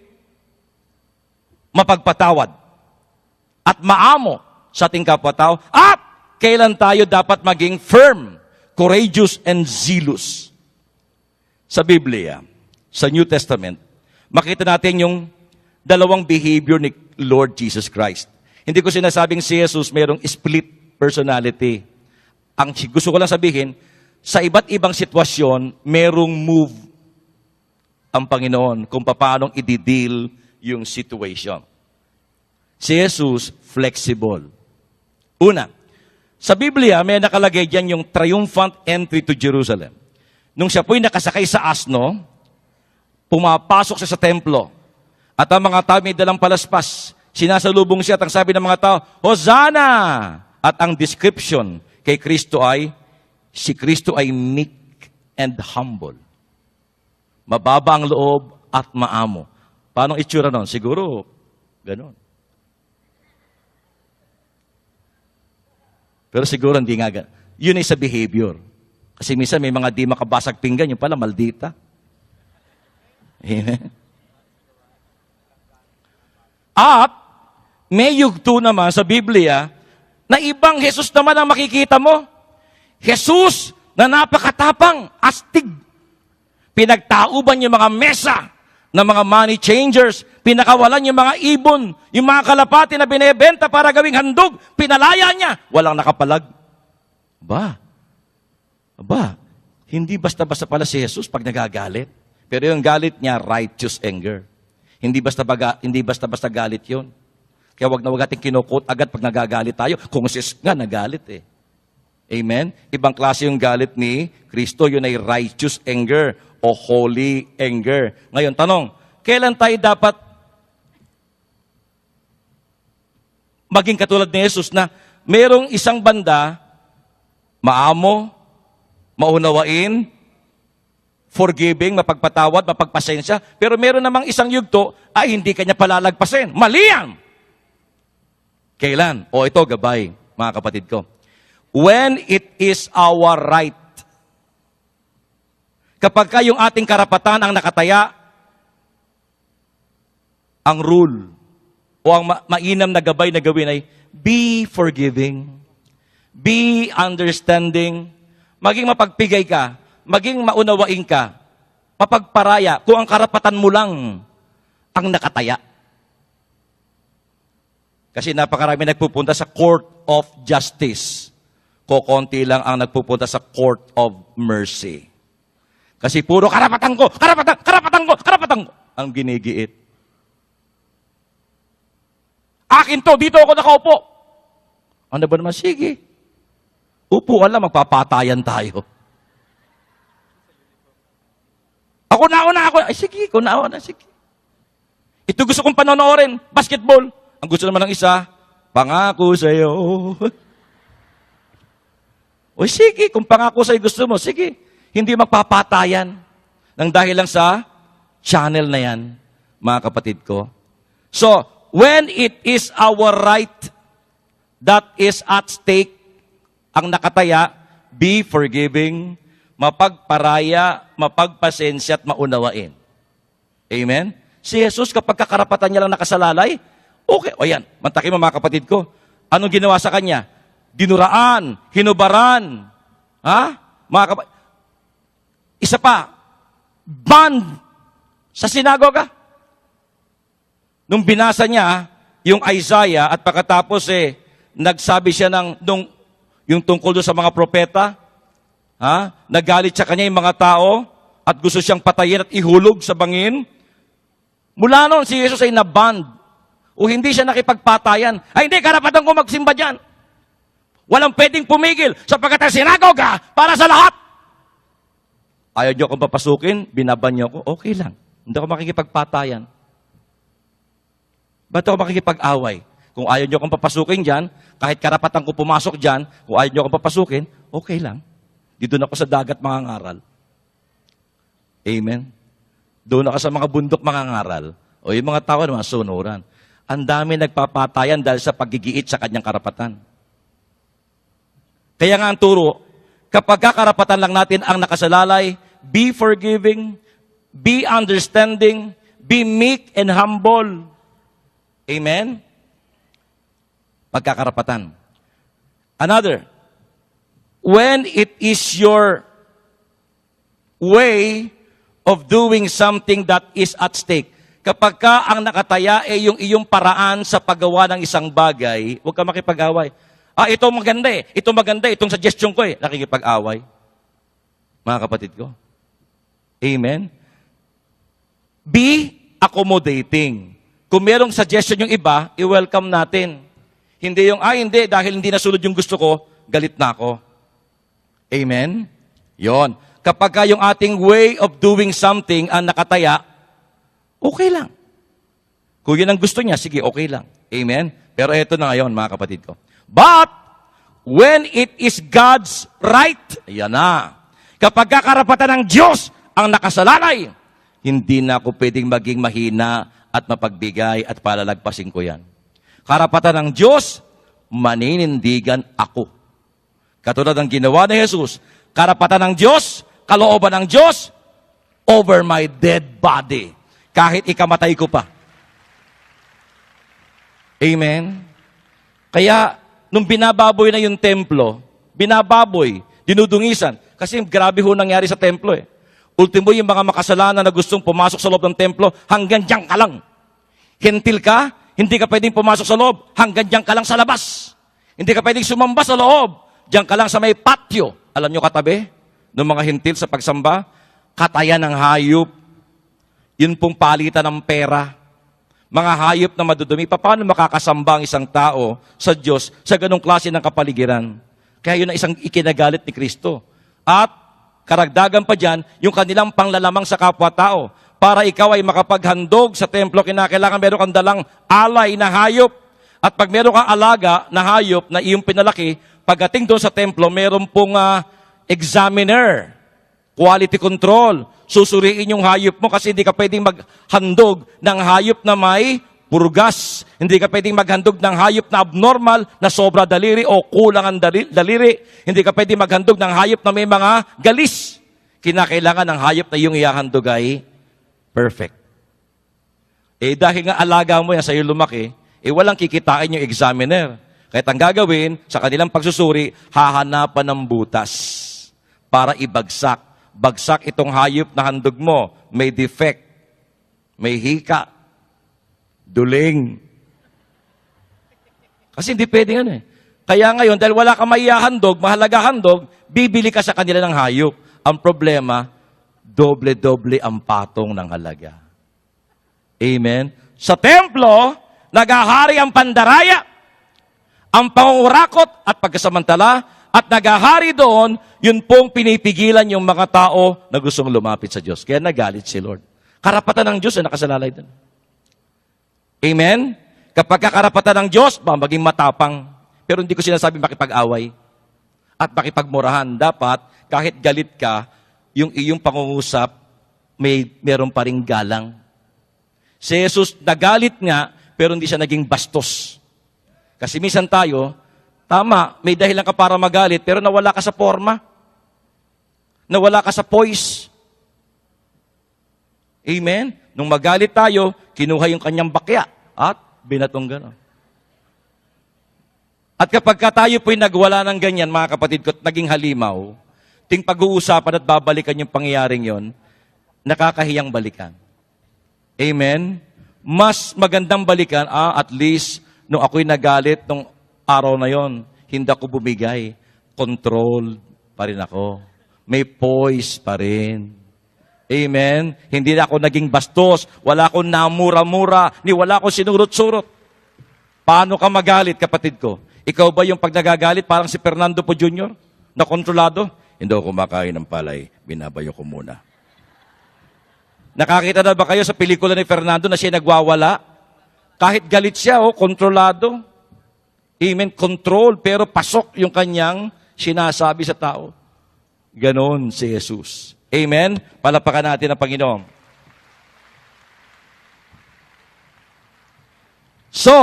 mapagpatawad, at maamo sa ating kapwa-tao? At kailan tayo dapat maging firm, courageous, and zealous? Sa Biblia, sa New Testament, makita natin yung dalawang behavior ni Lord Jesus Christ. Hindi ko sinasabing si Jesus mayroong split personality. Ang gusto ko lang sabihin, sa iba't ibang sitwasyon, merong move ang Panginoon kung paano i-deal yung situation. Si Jesus, flexible. Una, sa Biblia, may nakalagay dyan yung triumphant entry to Jerusalem. Nung siya po'y nakasakay sa asno, pumapasok siya sa templo. At ang mga tao may dalang palaspas. Sinasalubong siya at ang sabi ng mga tao, Hosanna! At ang description kay Kristo ay, si Kristo ay meek and humble. Mababa ang loob at maamo. Paano itsura nun? Siguro, ganun. Pero siguro hindi nga ganun. Yun ay sa behavior. Kasi minsan may mga di makabasag pinggan, yung pala maldita. Amen. At may yugto naman sa Biblia na ibang Jesus naman ang makikita mo. Jesus na napakatapang, astig. Pinagtauban yung mga mesa ng mga money changers. Pinakawalan yung mga ibon, yung mga kalapati na binebenta para gawing handog. Pinalaya niya. Walang nakapalag. Aba, hindi basta-basta pala si Jesus pag nagagalit. Pero yung galit niya, righteous anger. Hindi basta-basta galit yun. Kaya wag na wag ating kinukot agad pag nagagalit tayo. Kung sis nga, nagalit eh. Amen? Ibang klase yung galit ni Kristo, yun ay righteous anger o holy anger. Ngayon, tanong, kailan tayo dapat maging katulad ni Jesus na merong isang banda, maamo, maunawain, forgiving, mapagpatawad, mapagpasensya, pero meron namang isang yugto, ay hindi kanya palalagpasin. Mali yan! Kailan? O ito, gabay, mga kapatid ko. When it is our right. Kapag ka yung ating karapatan ang nakataya, ang rule, o ang mainam na gabay na gawin ay, be forgiving, be understanding, maging mapagpigay ka, maging maunawain ka, mapagparaya, kung ang karapatan mo lang ang nakataya. Kasi napakarami nagpupunta sa court of justice. Kokonti lang ang nagpupunta sa court of mercy. Kasi puro karapatan ko ang ginigiit. Akin to, dito ako nakaupo. Ano ba naman? Sige. Upo ka lang, magpapatayan tayo. Ako na. Ay, sige, sige. Ito gusto kong panonoorin, basketball. Ang gusto naman ng isa, pangako sa'yo. O sige, kung pangako sa'yo gusto mo, sige. Hindi magpapatayan nang dahil lang sa channel na yan, mga kapatid ko. So, when it is our right that is at stake, ang nakataya, be forgiving, mapagparaya, mapagpasensya at maunawain. Amen? Si Jesus, kapag kakarapatan niya lang nakasalalay, okay. O yan, mantakin mo mga kapatid ko. Anong ginawa sa kanya? Dinuraan, hinubaran. Ha? Mga kapatid. Isa pa, banned sa sinagoga. Nung binasa niya yung Isaiah at pagkatapos nagsabi siya yung tungkol doon sa mga propeta, nagalit sa kanya yung mga tao at gusto siyang patayin at ihulog sa bangin. Mula noon, si Jesus ay nabanned. O hindi siya nakipagpatayan. Ay, hindi, karapatan ko magsimba dyan. Walang pwedeng pumigil sapagkat ang sinagoga para sa lahat. Ayaw niyo akong papasukin, binaban niyo ako, okay lang. Hindi ako makikipagpatayan. Ba't ako makikipag-away? Kung ayaw niyo akong papasukin dyan, kahit karapatan ko pumasok dyan, kung ayaw niyo akong papasukin, okay lang. Dito na ako sa dagat mangangaral. Amen? Doon ako sa mga bundok mangangaral. O yung mga tao na mga sunuran. Ang dami nagpapatayan dahil sa paggigiit sa kanyang karapatan. Kaya nga ang turo, kapag karapatan lang natin ang nakasalalay, be forgiving, be understanding, be meek and humble. Amen? Pagkakarapatan. Another, when it is your way of doing something that is at stake. Kapag ka ang nakataya ay yung iyong paraan sa paggawa ng isang bagay, huwag ka makipag-away. Ito maganda itong suggestion ko nakikipag-away. Mga kapatid ko. Amen? Be accommodating. Kung merong suggestion yung iba, i-welcome natin. Hindi yung, hindi, dahil hindi nasunod yung gusto ko, galit na ako. Amen? Yon. Kapag ka yung ating way of doing something ang nakataya, okay lang. Kung yun ang gusto niya, sige, okay lang. Amen? Pero ito na ngayon, mga kapatid ko. But, when it is God's right, ayan na. Kapag karapatan ng Diyos ang nakasalalay, hindi na ako pwedeng maging mahina at mapagbigay at palalagpasin ko yan. Karapatan ng Diyos, maninindigan ako. Katulad ng ginawa ni Jesus, karapatan ng Diyos, kalooban ng Diyos, over my dead body. Kahit ikamatay ko pa. Amen? Kaya, nung binababoy na yung templo, binababoy, dinudungisan. Kasi grabe ho nangyari sa templo eh. Ultimo yung mga makasalanan na gustong pumasok sa loob ng templo, hanggang diyan ka lang. Hentil ka, hindi ka pwedeng pumasok sa loob, hanggang diyan ka lang sa labas. Hindi ka pwedeng sumamba sa loob, diyan ka lang sa may patio. Alam nyo katabi, ng mga hentil sa pagsamba, katayan ng hayop, yun pong palitan ng pera. Mga hayop na madudumi, paano makakasamba ang isang tao sa Diyos sa ganong klase ng kapaligiran? Kaya yun ang isang ikinagalit ni Kristo. At karagdagan pa dyan, yung kanilang panglalamang sa kapwa-tao. Para ikaw ay makapaghandog sa templo, kinakailangan meron kang dalang alay na hayop. At pag meron kang alaga na hayop na iyong pinalaki, pagdating doon sa templo, meron pong examiner, quality control. Susuriin yung hayop mo kasi hindi ka pwedeng maghandog ng hayop na may purgas. Hindi ka pwedeng maghandog ng hayop na abnormal, na sobra daliri o kulang ang daliri. Hindi ka pwedeng maghandog ng hayop na may mga galis. Kinakailangan ng hayop na yung ihahandog ay perfect. Dahil nga alaga mo yan sa iyo lumaki, walang kikitain yung examiner. Kahit ang gagawin, sa kanilang pagsusuri, hahanapan ng butas para ibagsak. Bagsak itong hayop na handog mo, may defect, may hika, duling. Kasi hindi pwede yan eh. Kaya ngayon, dahil wala ka maihahandog, mahalaga handog, bibili ka sa kanila ng hayop. Ang problema, doble-doble ang patong ng halaga. Amen? Sa templo, nagahari ang pandaraya, ang pangungurakot at pagkasamantala, at nagahari doon, yun pong pinipigilan yung mga tao na gustong lumapit sa Diyos. Kaya nagalit si Lord. Karapatan ng Diyos ay nakasalalay doon. Amen? Kapag karapatan ng Diyos, maging matapang. Pero hindi ko sinasabi makipag-away at makipagmurahan. Dapat, kahit galit ka, yung iyong pangungusap, meron pa ring galang. Si Jesus, nagalit nga, pero hindi siya naging bastos. Kasi minsan tayo, tama, may dahilan ka para magalit, pero nawala ka sa forma. Nawala ka sa poise. Amen? Nung magalit tayo, kinuha yung kanyang bakya at binatong gano'n. At kapag tayo po'y nagwala ng ganyan, mga kapatid ko, at naging halimaw, ting pag-uusapan at babalikan yung pangyayaring yon, nakakahiyang balikan. Amen? Mas magandang balikan, at least, nung ako'y nagalit, nung araw na yon, hindi ako bumigay. Control pa rin ako. May poise pa rin. Amen? Hindi na ako naging bastos. Wala akong namura-mura. Ni wala akong sinurot-surot. Paano ka magalit, kapatid ko? Ikaw ba yung pag nagagalit, parang si Fernando po Jr., na kontrolado? Hindi ako kumakain ng palay. Binabayo ko muna. Nakakita na ba kayo sa pelikula ni Fernando na siya nagwawala? Kahit galit siya, kontrolado. Amen, control, pero pasok yung kanyang sinasabi sa tao. Ganon si Jesus. Amen? Palapakan natin ang Panginoon. So,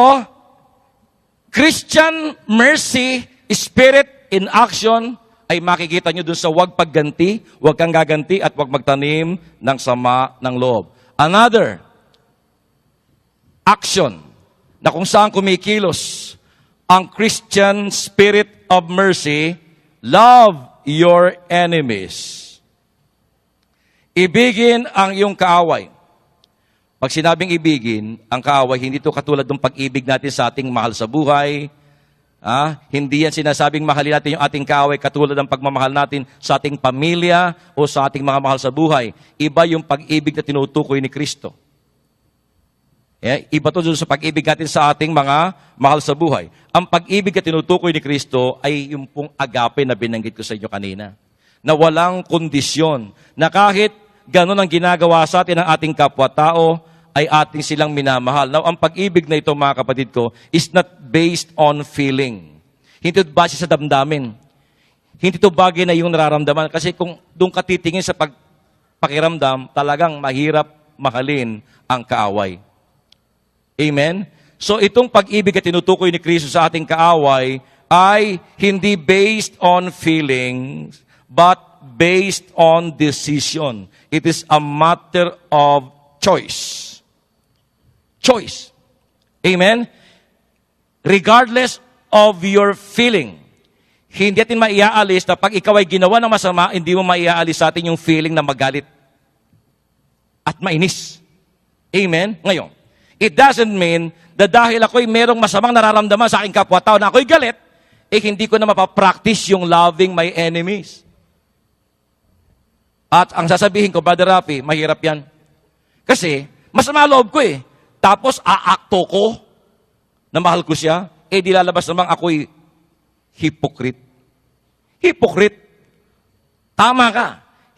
Christian mercy, spirit in action, ay makikita nyo dun sa huwag pagganti, huwag kang gaganti, at huwag magtanim ng sama ng loob. Another action na kung saan kumikilos ang Christian spirit of mercy, love your enemies. Ibigin ang iyong kaaway. Pag sinabing ibigin, ang kaaway, hindi ito katulad ng pag-ibig natin sa ating mahal sa buhay. Hindi yan sinasabing mahalin natin yung ating kaaway katulad ng pagmamahal natin sa ating pamilya o sa ating mga mahal sa buhay. Iba yung pag-ibig na tinutukoy ni Kristo. Iba to sa pag-ibig natin sa ating mga mahal sa buhay. Ang pag-ibig na tinutukoy ni Kristo ay yung pong agape na binanggit ko sa inyo kanina. Na walang kondisyon. Na kahit ganun ang ginagawa sa atin ng ating kapwa-tao, ay ating silang minamahal. Now, ang pag-ibig na ito, mga kapatid ko, is not based on feeling. Hindi ito base sa damdamin. Hindi ito bagay na yung nararamdaman. Kasi kung doon ka titingin sa pakiramdam, talagang mahirap mahalin ang kaaway. Amen? So, itong pag-ibig na tinutukoy ni Kristo sa ating kaaway ay hindi based on feelings, but based on decision. It is a matter of choice. Choice. Amen? Regardless of your feeling. Hindi natin maiaalis na pag ikaw ay ginawa ng masama, hindi mo maiaalis sa atin yung feeling na magalit at mainis. Amen? Ngayon, it doesn't mean na dahil ako'y merong masamang nararamdaman sa aking kapwa-tao na ako'y galit, hindi ko na mapapractice yung loving my enemies. At ang sasabihin ko, Brother Rafi, mahirap yan. Kasi, masama loob ko eh. Tapos, aakto ko na mahal ko siya, di lalabas namang ako'y hypocrite. Hypocrite. Tama ka.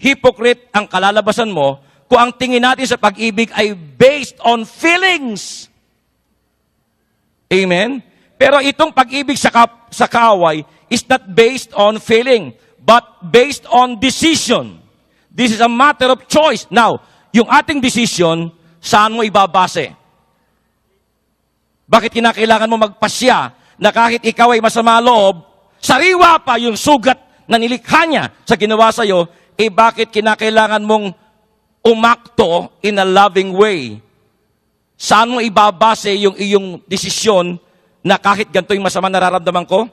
Hypocrite ang kalalabasan mo kung ang tingin natin sa pag-ibig ay based on feelings. Amen? Pero itong pag-ibig sa kaaway is not based on feeling, but based on decision. This is a matter of choice. Now, yung ating decision, saan mo ibabase? Bakit kinakailangan mo magpasya na kahit ikaw ay masama loob, sariwa pa yung sugat na nilikha niya sa ginawa sa'yo, bakit kinakailangan mong umakto in a loving way? Saan mo ibabase yung iyong desisyon na kahit ganito yung masama nararamdaman ko,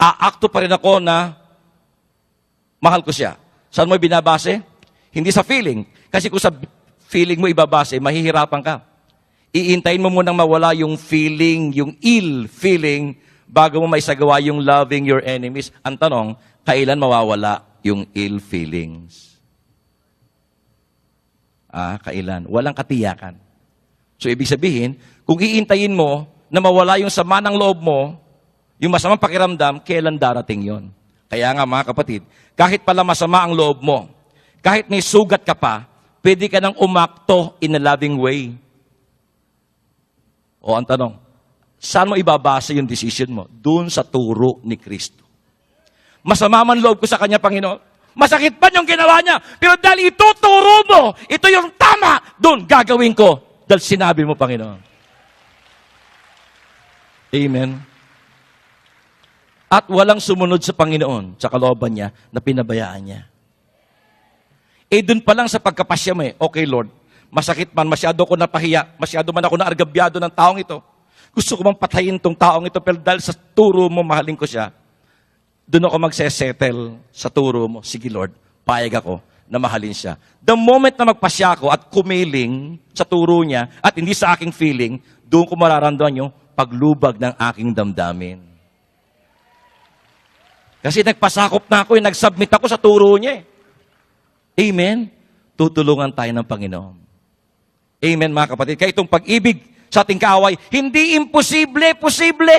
aakto pa rin ako na mahal ko siya. Saan mo binabase? Hindi sa feeling. Kasi kung sa feeling mo ibabase, mahihirapan ka. Iintayin mo munang mawala yung feeling, yung ill feeling, bago mo maisagawa yung loving your enemies. Ang tanong, kailan mawawala yung ill feelings? Kailan? Walang katiyakan. So, ibig sabihin, kung iintayin mo na mawala yung sama ng loob mo, yung masamang pakiramdam, kailan darating yon? Kaya nga, mga kapatid, kahit pala masama ang loob mo, kahit may sugat ka pa, pwede ka nang umakto in a loving way. O ang tanong, saan mo ibabasa yung decision mo? Doon sa turo ni Kristo. Masama man loob ko sa Kanya, Panginoon. Masakit pa yung ginawa niya. Pero dahil ituturo mo, ito yung tama, doon gagawin ko. Dahil sinabi mo, Panginoon. Amen. At walang sumunod sa Panginoon, sa kalooban niya, na pinabayaan niya. Doon pa lang sa pagkapasya mo okay Lord, masakit man, masyado ko napahiya, masyado man ako naargabyado ng taong ito. Gusto ko mang patayin tong taong ito, pero dahil sa turo mo, mahalin ko siya. Doon ako magsesettle sa turo mo. Sige Lord, payag ako na mahalin siya. The moment na magpasya ako at kumiling sa turo niya at hindi sa aking feeling, doon ko mararamdaman yung paglubag ng aking damdamin. Kasi nagpasakop na ako, nagsubmit ako sa turo niya. Amen? Tutulungan tayo ng Panginoon. Amen, mga kapatid. Kaya itong pag-ibig sa ating kaaway, hindi imposible, posible.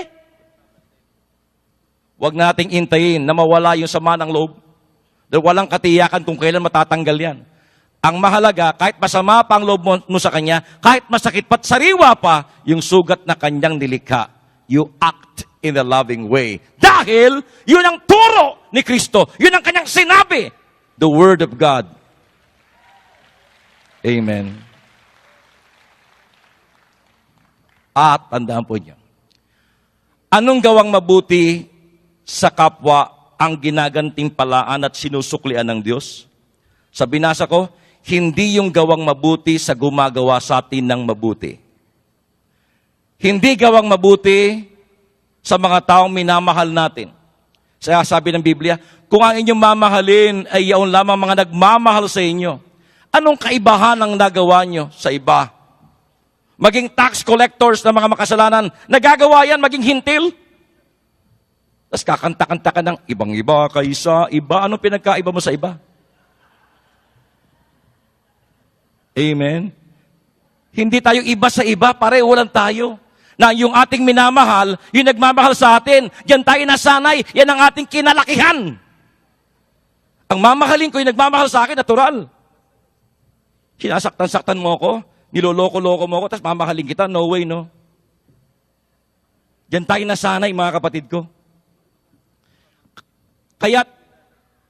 Huwag nating intayin na mawala yung sama ng loob. Dahil walang katiyakan kung kailan matatanggal yan. Ang mahalaga, kahit masama pa ang loob mo sa Kanya, kahit masakit pa't sariwa pa, yung sugat na Kanyang nilikha, you act in a loving way. Dahil, yun ang turo ni Kristo. Yun ang Kanyang sinabi. The Word of God. Amen. At, tandaan po niyo, anong gawang mabuti sa kapwa ang ginagantimpalaan at sinusuklian ng Diyos? Sa binasa ko, hindi yung gawang mabuti sa gumagawa sa atin ng mabuti. Hindi gawang mabuti sa mga taong minamahal natin. Kaya sabi ng Biblia, kung ang inyong mamahalin ay yaon lamang mga nagmamahal sa inyo, anong kaibahan ang nagawa nyo sa iba? Maging tax collectors na mga makasalanan, nagagawa yan maging hintil. Tapos kakanta-kanta ka ng ibang-iba kaysa iba. Anong pinagkaiba mo sa iba? Amen? Hindi tayo iba sa iba, pareho lang tayo. Na yung ating minamahal, yung nagmamahal sa atin, yan tayo nasanay, yan ang ating kinalakihan. Ang mamahalin ko, yung nagmamahal sa akin, natural. Sinasaktan-saktan mo ako, niloloko-loko mo ako, tapos mamahalin kita. No way, no? Diyan tayo nasanay, mga kapatid ko. Kaya't,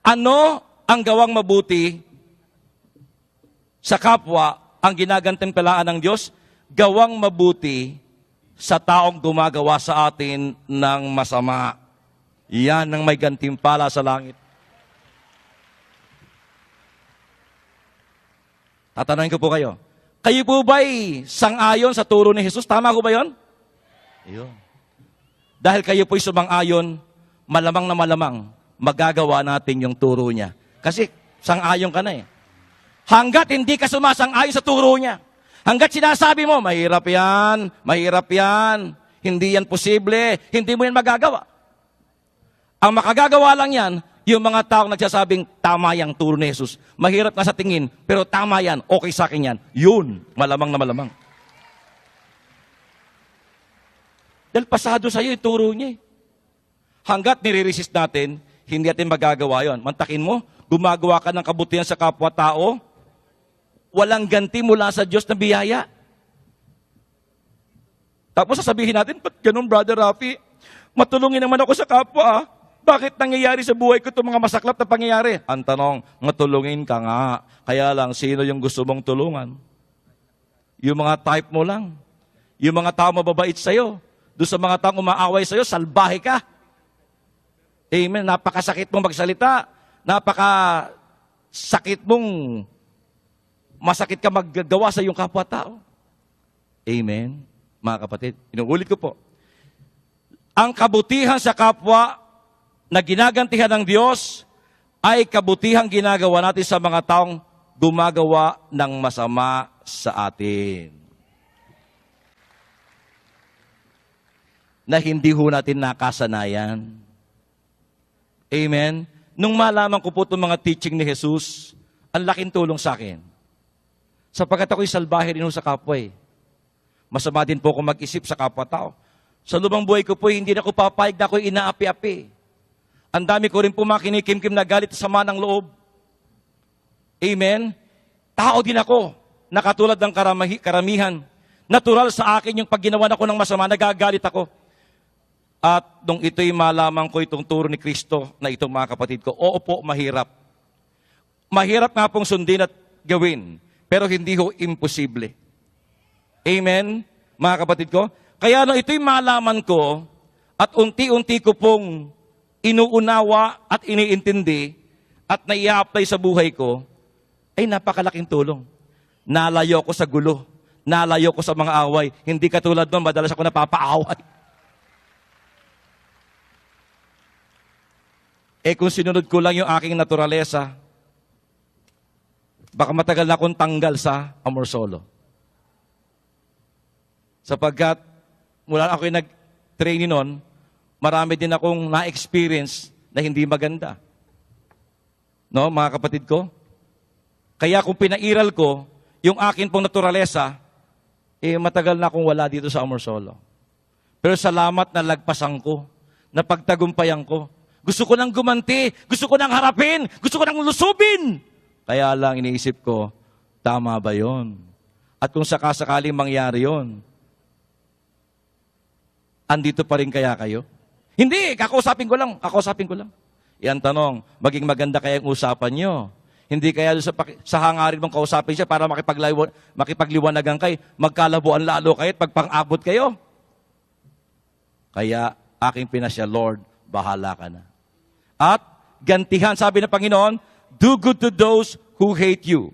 ano ang gawang mabuti sa kapwa ang ginagantimpalaan ng Diyos? Gawang mabuti sa taong gumagawa sa atin ng masama. Yan ang may gantimpala sa langit. Tatanungin ko po kayo, kayo po ba'y sang-ayon sa turo ni Jesus? Tama ko ba yun? Ayun. Dahil kayo po'y sumang-ayon, malamang na malamang, magagawa natin yung turo niya. Kasi sang-ayon ka na eh. Hanggat hindi ka sumasang-ayon sa turo niya, hanggat sinasabi mo, mahirap yan, hindi yan posible, hindi mo yan magagawa. Ang makagagawa lang yan, yung mga taong nagsasabing, tama yung turo ni Jesus. Mahirap nga sa tingin, pero tama yan, okay sa akin yan. Yun, malamang na malamang. Dahil pasado sa'yo yung turo niya eh. Hanggat nire-resist natin, hindi natin magagawa yon. Mantakin mo, gumagawa ka ng kabutihan sa kapwa-tao, walang ganti mula sa Diyos na biyaya. Tapos sasabihin natin, ba't ganun, Brother Rafi? Matulungin naman ako sa kapwa, ah. Bakit nangyayari sa buhay ko itong mga masaklap na pangyayari? Ang tanong, matulungin ka nga. Kaya lang, sino yung gusto mong tulungan? Yung mga type mo lang. Yung mga tao mababait sa'yo. Doon sa mga taong umaaway sa'yo, salbahe ka. Amen. Napakasakit mong magsalita. Napakasakit mong masakit ka maggagawa sa iyong kapwa-tao. Amen. Mga kapatid, inuulit ko po. Ang kabutihan sa kapwa na ginagantihan ng Diyos ay kabutihang ginagawa natin sa mga taong gumagawa ng masama sa atin. Na hindi ho natin nakasanayan. Amen? Nung malaman ko po itong mga teaching ni Jesus, ang laking tulong sa akin. Sapagkat ako'y salbahe rin ho sa kapwa eh. Masama din po ako mag-isip sa kapwa-tao. Sa lumang buhay ko po, hindi na ako papayag na ako'y inaapi-api. Ang dami ko rin po mga kinikimkim na galit sa sama ng loob. Amen? Tao din ako, na katulad ng karamihan. Natural sa akin yung pag ginawa ako ng masama, nagagalit ako. At nung ito'y malaman ko itong turo ni Kristo na itong mga kapatid ko, oo po, mahirap. Mahirap nga pong sundin at gawin, pero hindi ho imposible. Amen, mga kapatid ko? Kaya nung ito'y malaman ko, at unti-unti ko pong inuunawa at iniintindi, at nai-apply sa buhay ko, ay napakalaking tulong. Nalayo ko sa gulo, nalayo ko sa mga away. Hindi katulad nun, madalas ako napapaaway. Kung sinunod ko lang yung aking naturalesa, baka matagal na akong tanggal sa Amor Solo. Sapagkat, mula na ako'y nag-training nun, marami din akong na-experience na hindi maganda. No, mga kapatid ko? Kaya kung pinairal ko, yung akin pong naturalesa, matagal na akong wala dito sa Amor Solo. Pero salamat na lagpasan ko, na pagtagumpayan ko. Gusto ko nang gumanti, gusto ko nang harapin, gusto ko nang lusubin. Kaya lang iniisip ko, tama ba yon? At kung sakasakaling mangyari yon, andito pa rin kaya kayo? Hindi, kakausapin ko lang. Yan tanong, maging maganda kaya ang usapan nyo. Hindi kaya sa hangarin mong kausapin siya para makipagliwanagan kayo, magkalabuan lalo kayo at pagpang-abot kayo. Kaya aking pinasya, Lord, bahala ka na. At gantihan, sabi ng Panginoon, do good to those who hate you.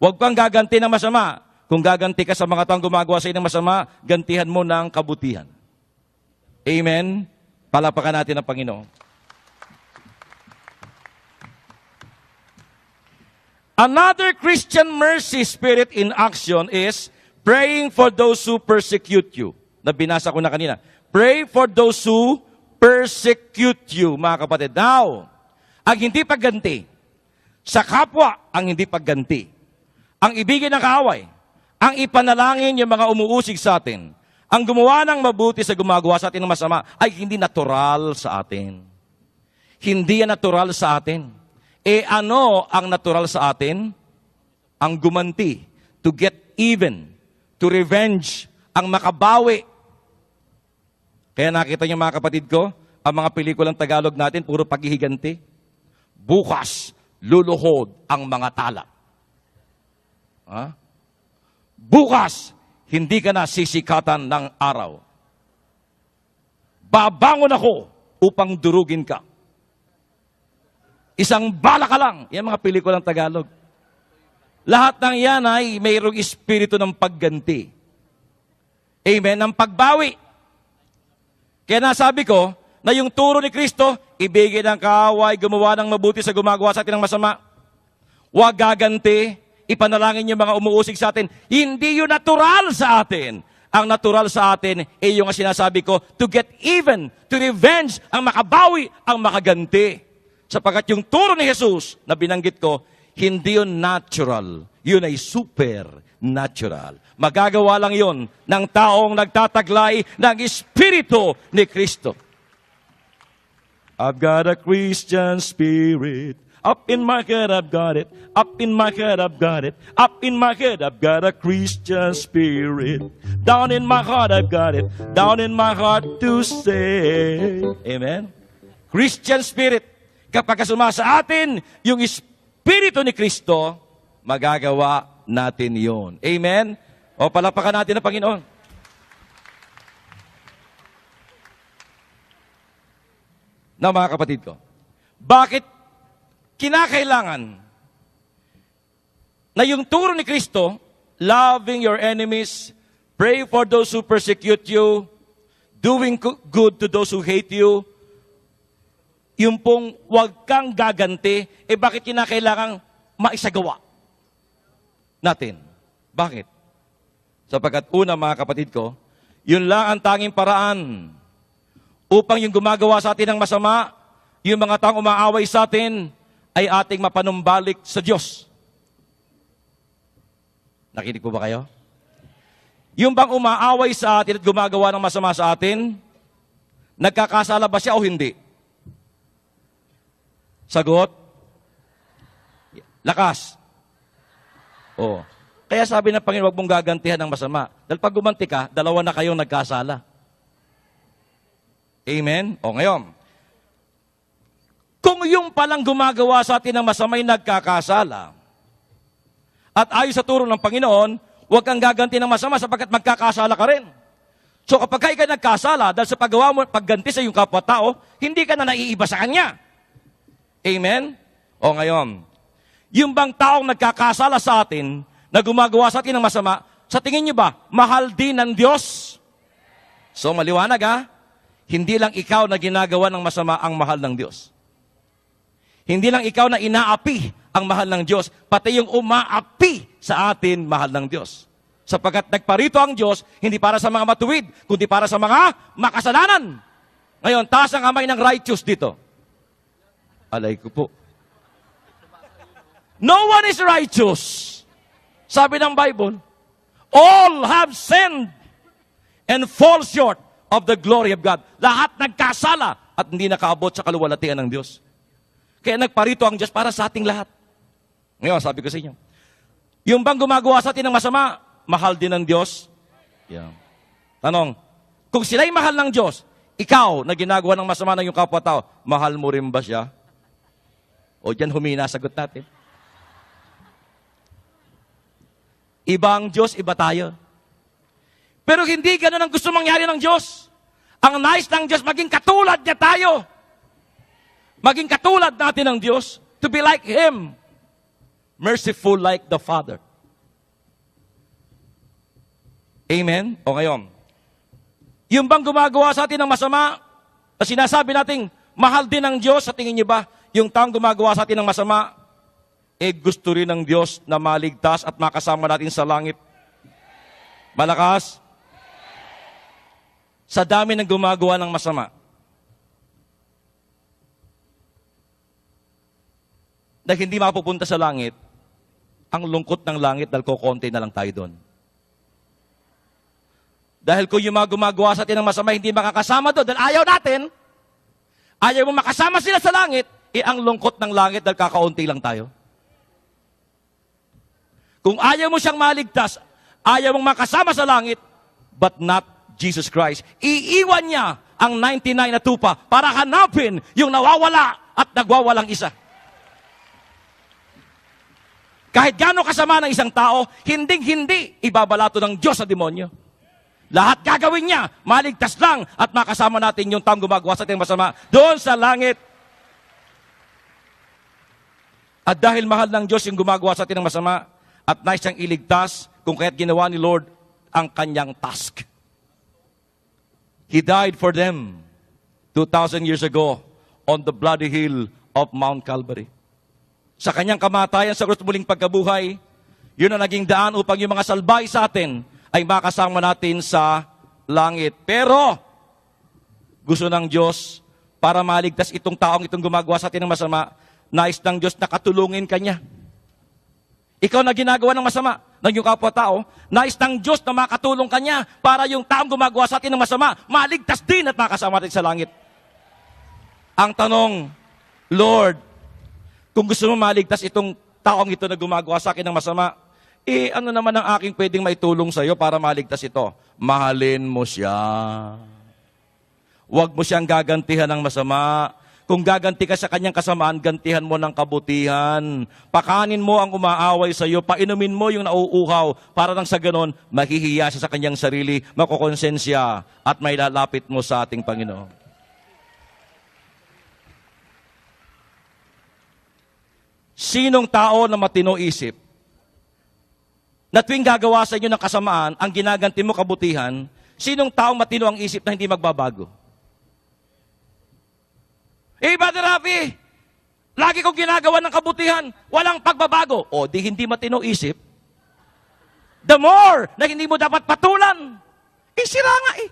Huwag pang gaganti ng masama. Kung gaganti ka sa mga taong gumagawa sa iyo ng masama, gantihan mo ng kabutihan. Amen? Palapakan natin ang Panginoon. Another Christian mercy spirit in action is praying for those who persecute you. Nabinasa ko na kanina. Pray for those who persecute you, mga kapatid. Now, ang hindi pagganti, sa kapwa ang hindi pagganti, ang ibigin ng kaaway, ang ipanalangin yung mga umuusig sa atin, ang gumawa ng mabuti sa gumagawa sa atin ng masama, ay hindi natural sa atin. Hindi yan natural sa atin. Ano ang natural sa atin? Ang gumanti, to get even, to revenge, ang makabawi. Kaya nakita niyo mga kapatid ko, ang mga pelikulang Tagalog natin, puro paghihiganti. Bukas, luluhod ang mga tala. Ha? Bukas, hindi ka na sisikatan ng araw. Babangon ako upang durugin ka. Isang bala ka lang. Yan mga pelikulang Tagalog. Lahat ng yan ay mayroong espiritu ng pagganti. Amen? Ng pagbawi. Kaya nasabi ko, na yung turo ni Kristo, ibigay ng kaaway, gumawa ng mabuti sa gumagawa sa atin ng masama. Huwag gaganti, ipanalangin yung mga umuusig sa atin. Hindi yun natural sa atin. Ang natural sa atin ay yung sinasabi ko, to get even, to revenge, ang makabawi, ang makaganti. Sapagkat yung turo ni Jesus na binanggit ko, hindi yun natural. Yun ay supernatural. Magagawa lang yun ng taong nagtataglay ng Espiritu ni Kristo. I've got a Christian spirit. Up in my head, I've got it. Up in my head, I've got it. Up in my head, I've got a Christian spirit. Down in my heart, I've got it. Down in my heart to say. Amen? Christian spirit. Kapag kasuma sa atin, yung Espiritu ni Kristo, magagawa natin yon. Amen? O palapakan natin ang Panginoon. Na mga kapatid ko, bakit kinakailangan na yung turo ni Kristo, loving your enemies, pray for those who persecute you, doing good to those who hate you, yung pong wag kang gaganti, bakit kinakailangan maisagawa natin? Bakit? Sapagkat una mga kapatid ko, yun lang ang tanging paraan upang yung gumagawa sa atin ng masama, yung mga taong umaaway sa atin, ay ating mapanumbalik sa Diyos. Nakinig po ba kayo? Yung bang umaaway sa atin at gumagawa ng masama sa atin, nagkakasala ba siya o hindi? Sagot? Lakas. Oo. Kaya sabi ng Panginoon, huwag mong gagantihan ng masama. Dahil pag gumanti ka, dalawa na kayong nagkasala. Amen? O ngayon, kung yung palang gumagawa sa atin ng masamay nagkakasala, at ayon sa turo ng Panginoon, huwag kang gaganti ng masama sapagkat magkakasala ka rin. So kapag ka nagkasala, dahil sa paggawa mo, pagganti sa iyong kapwa-tao, hindi ka na naiiba sa kanya. Amen? O ngayon, yung bang taong nagkakasala sa atin, na gumagawa sa atin ng masama, sa tingin niyo ba, mahal din ng Diyos? So maliwanag ha? Hindi lang ikaw na ginagawa ng masama ang mahal ng Diyos. Hindi lang ikaw na inaapi ang mahal ng Diyos, pati yung umaapi sa atin mahal ng Diyos. Sapagkat nagparito ang Diyos, hindi para sa mga matuwid, kundi para sa mga makasalanan. Ngayon, taas ang kamay ng righteous dito. Alay ko po. No one is righteous. Sabi ng Bible, all have sinned and fall short of the glory of God. Lahat nagkasala at hindi nakaabot sa kaluwalhatian ng Diyos. Kaya nagparito ang Diyos para sa ating lahat. Ngayon, sabi ko sa inyo, yung bang gumagawa sa atin ng masama, mahal din ng Diyos? Yeah. Tanong, kung sila'y mahal ng Diyos, ikaw na ginagawa ng masama ng iyong kapwa-tao, mahal mo rin ba siya? O dyan humina, sagot natin. Iba ang Diyos, iba tayo. Pero hindi ganun ang gusto mangyari ng Diyos. Ang nais ng Diyos, maging katulad niya tayo. Maging katulad natin ng Diyos. To be like Him. Merciful like the Father. Amen? O ngayon, yung bang gumagawa sa atin ng masama, na sinasabi nating mahal din ng Diyos, sa tingin niyo ba, yung taong gumagawa sa atin ng masama, gusto rin ng Diyos na maligtas at makasama natin sa langit? Malakas? Sa dami ng gumagawa ng masama, na hindi mapupunta sa langit, ang lungkot ng langit dahil kukonti na lang tayo doon. Dahil kung yung mga gumagawa sa atin ng masama, hindi makakasama doon, dahil ayaw natin, ayaw mo makasama sila sa langit, ang lungkot ng langit dahil kakaunti lang tayo. Kung ayaw mo siyang maligtas, Ayaw mong makasama sa langit, but not Jesus Christ. Iiwan niya ang 99 na tupa para hanapin yung nawawala at nagwawalang isa. Kahit gaano kasama ng isang tao, hinding-hindi ibabalato ng Diyos sa demonyo. Lahat gagawin niya, maligtas lang at makasama natin yung taong gumagawa sa ating masama doon sa langit. At dahil mahal ng Diyos yung gumagawa sa atin ng masama at nais siyang iligtas, kung kaya't ginawa ni Lord ang kanyang task. He died for them 2,000 years ago on the bloody hill of Mount Calvary. Sa kanyang kamatayan sa krus muling pagkabuhay, yun ang naging daan upang yung mga salbay sa atin ay makasama natin sa langit. Pero, gusto ng Diyos, para maligtas itong taong itong gumagawa sa atin ng masama, nais ng Diyos na katulungin kanya. Ikaw na ginagawa ng masama ng iyong kapwa-tao, nais ng Diyos na makatulong kanya para yung taong gumagawa sa atin ng masama, maligtas din at makasama natin sa langit. Ang tanong, Lord, kung gusto mo maligtas itong taong ito na gumagawa sa akin ng masama, ano naman ang aking pwedeng maitulong sa iyo para maligtas ito? Mahalin mo siya. Huwag mo siyang gagantihan ng masama. Kung gaganti ka sa kanyang kasamaan, gantihan mo ng kabutihan. Pakanin mo ang umaaway sa iyo, painumin mo yung nauuhaw, para nang sa ganon, mahihiya siya sa kanyang sarili, makukonsensya, at may lalapit mo sa ating Panginoon. Sinong tao na matino isip, na tuwing gagawa sa inyo ng kasamaan, ang ginaganti mo kabutihan, sinong taong matino ang isip na hindi magbabago? Brother Rafi, lagi kong ginagawa ng kabutihan, walang pagbabago. O, di hindi matino isip. The more na hindi mo dapat patulan, sira nga eh.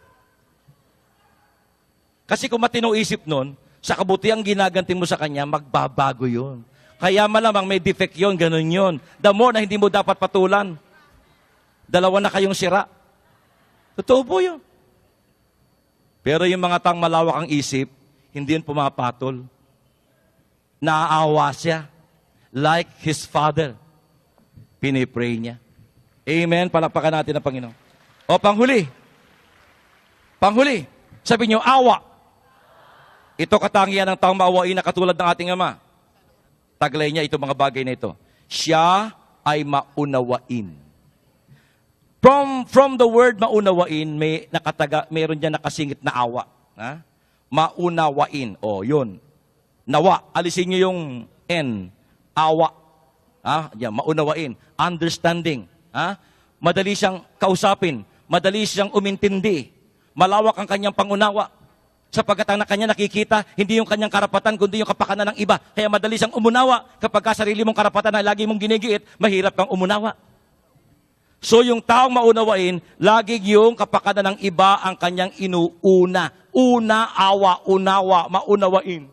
Kasi kung matino isip nun, sa kabutihan ginaganti mo sa kanya, magbabago yun. Kaya malamang may defect yun, ganun yun. The more na hindi mo dapat patulan, dalawa na kayong sira. Totoo po yun. Pero yung mga taong malawak ang isip, hindi yun pumapatol. Naaawa siya. Like his father. Pinipray niya. Amen. Palakpakan natin ang Panginoon. O, panghuli. Panghuli. Sabi niyo, awa. Ito katangian ng taong maawain na katulad ng ating Ama. Taglay niya itong mga bagay na ito. Siya ay maunawain. From the word maunawain, meron diyan nakasingit na awa. Ha? Maunawain. O, yun. Nawa. Alisin niyo yung N. Awa. Ha? Yan, maunawain. Understanding. Ha? Madali siyang kausapin. Madali siyang umintindi. Malawak ang kanyang pangunawa. Sapagkat ang kanya nakikita, hindi yung kanyang karapatan, kundi yung kapakanan ng iba. Kaya madali siyang umunawa. Kapag sarili mong karapatan na lagi mong ginigiit, mahirap kang umunawa. So yung taong maunawain, lagi yung kapakanan ng iba ang kanyang inuuna. Una, awa, unawa, maunawain.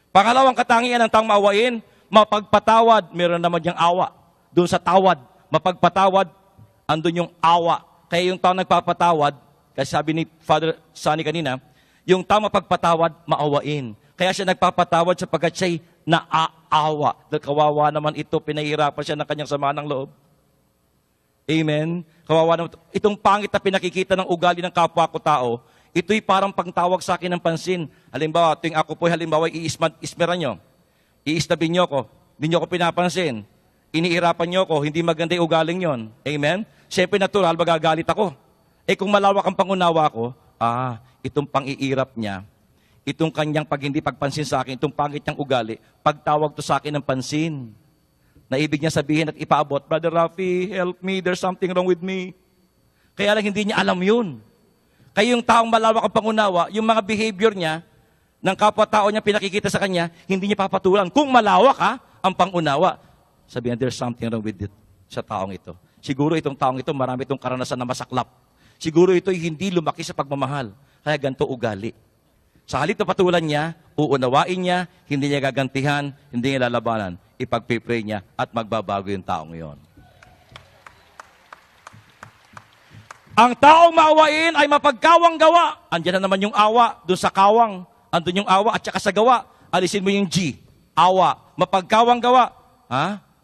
Pangalawang katangian ng taong maawain, mapagpatawad. Meron naman yung awa. Doon sa tawad, mapagpatawad, andun yung awa. Kaya yung taong nagpapatawad, kasi sabi ni Father Sunny kanina, yung taong mapagpatawad, maawain. Kaya siya nagpapatawad sapagkat siya'y naaawa. Dahil kawawa naman ito, pinahirapan siya ng kanyang sama ng loob. Amen? Kawawa naman ito. Itong pangit na pinakikita ng ugali ng kapwa ko tao, ito'y parang pangtawag sa akin ng pansin. Halimbawa, tuwing ako po'y halimbawa iismeran nyo. Iistabin nyo ko. Hindi nyo ko pinapansin. Iniirapan nyo ko. Hindi maganda yung ugaling yon. Amen? Siyempre natural, magagalit ako. Kung malawak ang pangunawa ko, itong pang-iirap niya, itong kanyang hindi pagpansin sa akin, itong pangit niyang ugali, pagtawag to sa akin ng pansin. Na ibig niya sabihin at ipaabot, Brother Rafi, help me, there's something wrong with me. Kaya lang hindi niya alam yun. Kaya yung taong malawak ang pangunawa, yung mga behavior niya, ng kapwa-tao niya pinakikita sa kanya, hindi niya papatulan. Kung malawak ang pangunawa, sabihin, there's something wrong with it sa taong ito. Siguro itong taong ito, marami itong karanasan na masaklap. Siguro ito'y hindi lumaki sa pagmamahal. Kaya ganito ugali. Sa halip na patulan niya, uunawain niya, hindi niya gagantihan, hindi niya lalabanan. Ipagpipray niya at magbabago yung taong iyon. Ang taong maawain ay mapagkawang gawa. Andiyan na naman yung awa, doon sa kawang. Andun yung awa at saka sa gawa. Alisin mo yung G. Awa. Mapagkawang gawa.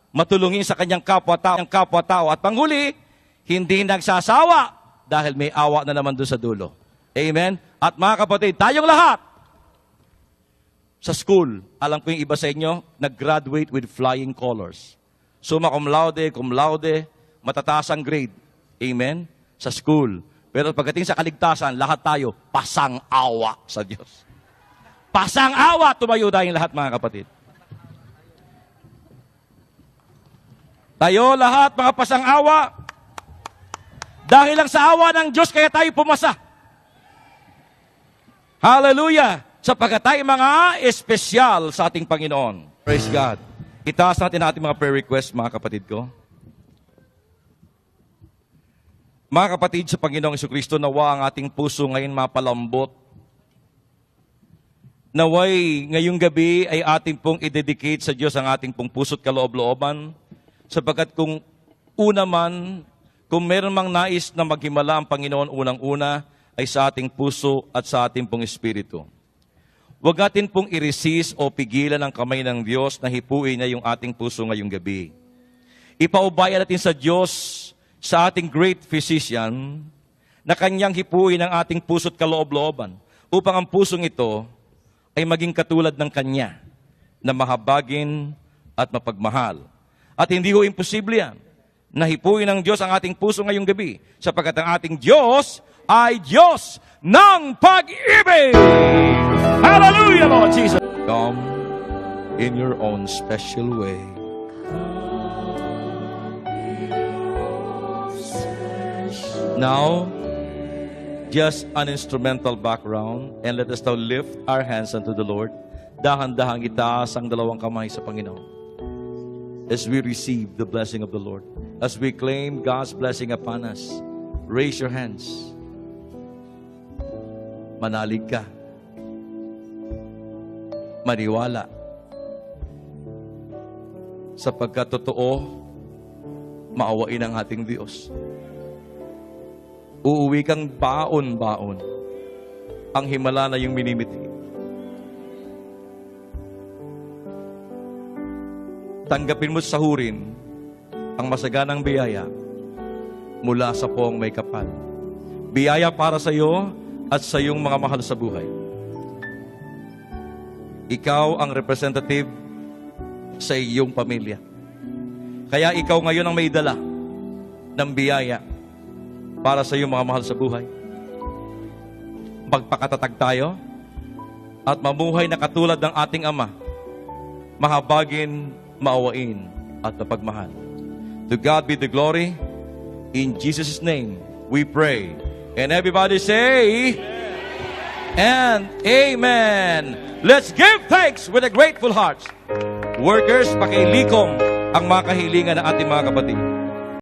Matulungin sa kanyang kapwa-tao. At panghuli, Hindi nagsasawa dahil may awa na naman doon sa dulo. Amen? At mga kapatid, tayong lahat, sa school, alam ko yung iba sa inyo, nag-graduate with flying colors. Summa cum laude, matataas ang grade. Amen? Sa school. Pero pagdating sa kaligtasan, lahat tayo, pasang-awa sa Diyos. Pasang-awa, tumayo tayong lahat, mga kapatid. Tayo lahat, mga pasang-awa, dahil lang sa awa ng Diyos, kaya tayo pumasa. Hallelujah! Sapagkat tayo mga espesyal sa ating Panginoon. Praise God. Itaas natin ating mga prayer requests, mga kapatid ko. Mga kapatid sa Panginoong Jesucristo, nawa ang ating puso ngayon mapalambot. Naway ngayong gabi ay ating pong i-dedicate sa Diyos ang ating pong puso't kaloob-looban. Sapagkat kung una man, kung meron mang nais na maghimala ang Panginoon unang-una, ay sa ating puso at sa ating pong espiritu. Huwag natin pong i-resist o pigilan ang kamay ng Diyos na hipuin niya yung ating puso ngayong gabi. Ipaubaya natin sa Diyos, sa ating great physician, na kanyang hipuin ang ating puso't kaloob-looban upang ang pusong ito ay maging katulad ng Kanya na mahabagin at mapagmahal. At hindi ho imposible yan na hipuin ng Diyos ang ating puso ngayong gabi sapagkat ang ating Diyos ay Diyos ng pag-ibig. Hallelujah, Lord Jesus. Come in your own special way. Now, just an instrumental background, and let us now lift our hands unto the Lord. Dahan-dahang itaas ang dalawang kamay sa Panginoon as we receive the blessing of the Lord. As we claim God's blessing upon us, raise your hands. Manalig ka. Maniwala. Sapagkat totoo, maawain ang ating Diyos. Uuwi kang baon-baon. Ang himala na yung minimiti. Tanggapin mo sa sahurin ang masaganang biyaya mula sa poong may kapal. Biyaya para sa iyo at sa iyong mga mahal sa buhay. Ikaw ang representative sa iyong pamilya. Kaya ikaw ngayon ang may dala ng biyaya para sa iyong mga mahal sa buhay. Magpakatatag tayo at mamuhay na katulad ng ating Ama, mahabagin, maawain, at mapagmahal. To God be the glory. In Jesus' name, we pray. And everybody say, and Amen. Let's give thanks with a grateful heart. Workers, pakilikom ang mga kahilingan ng ating mga kapatid.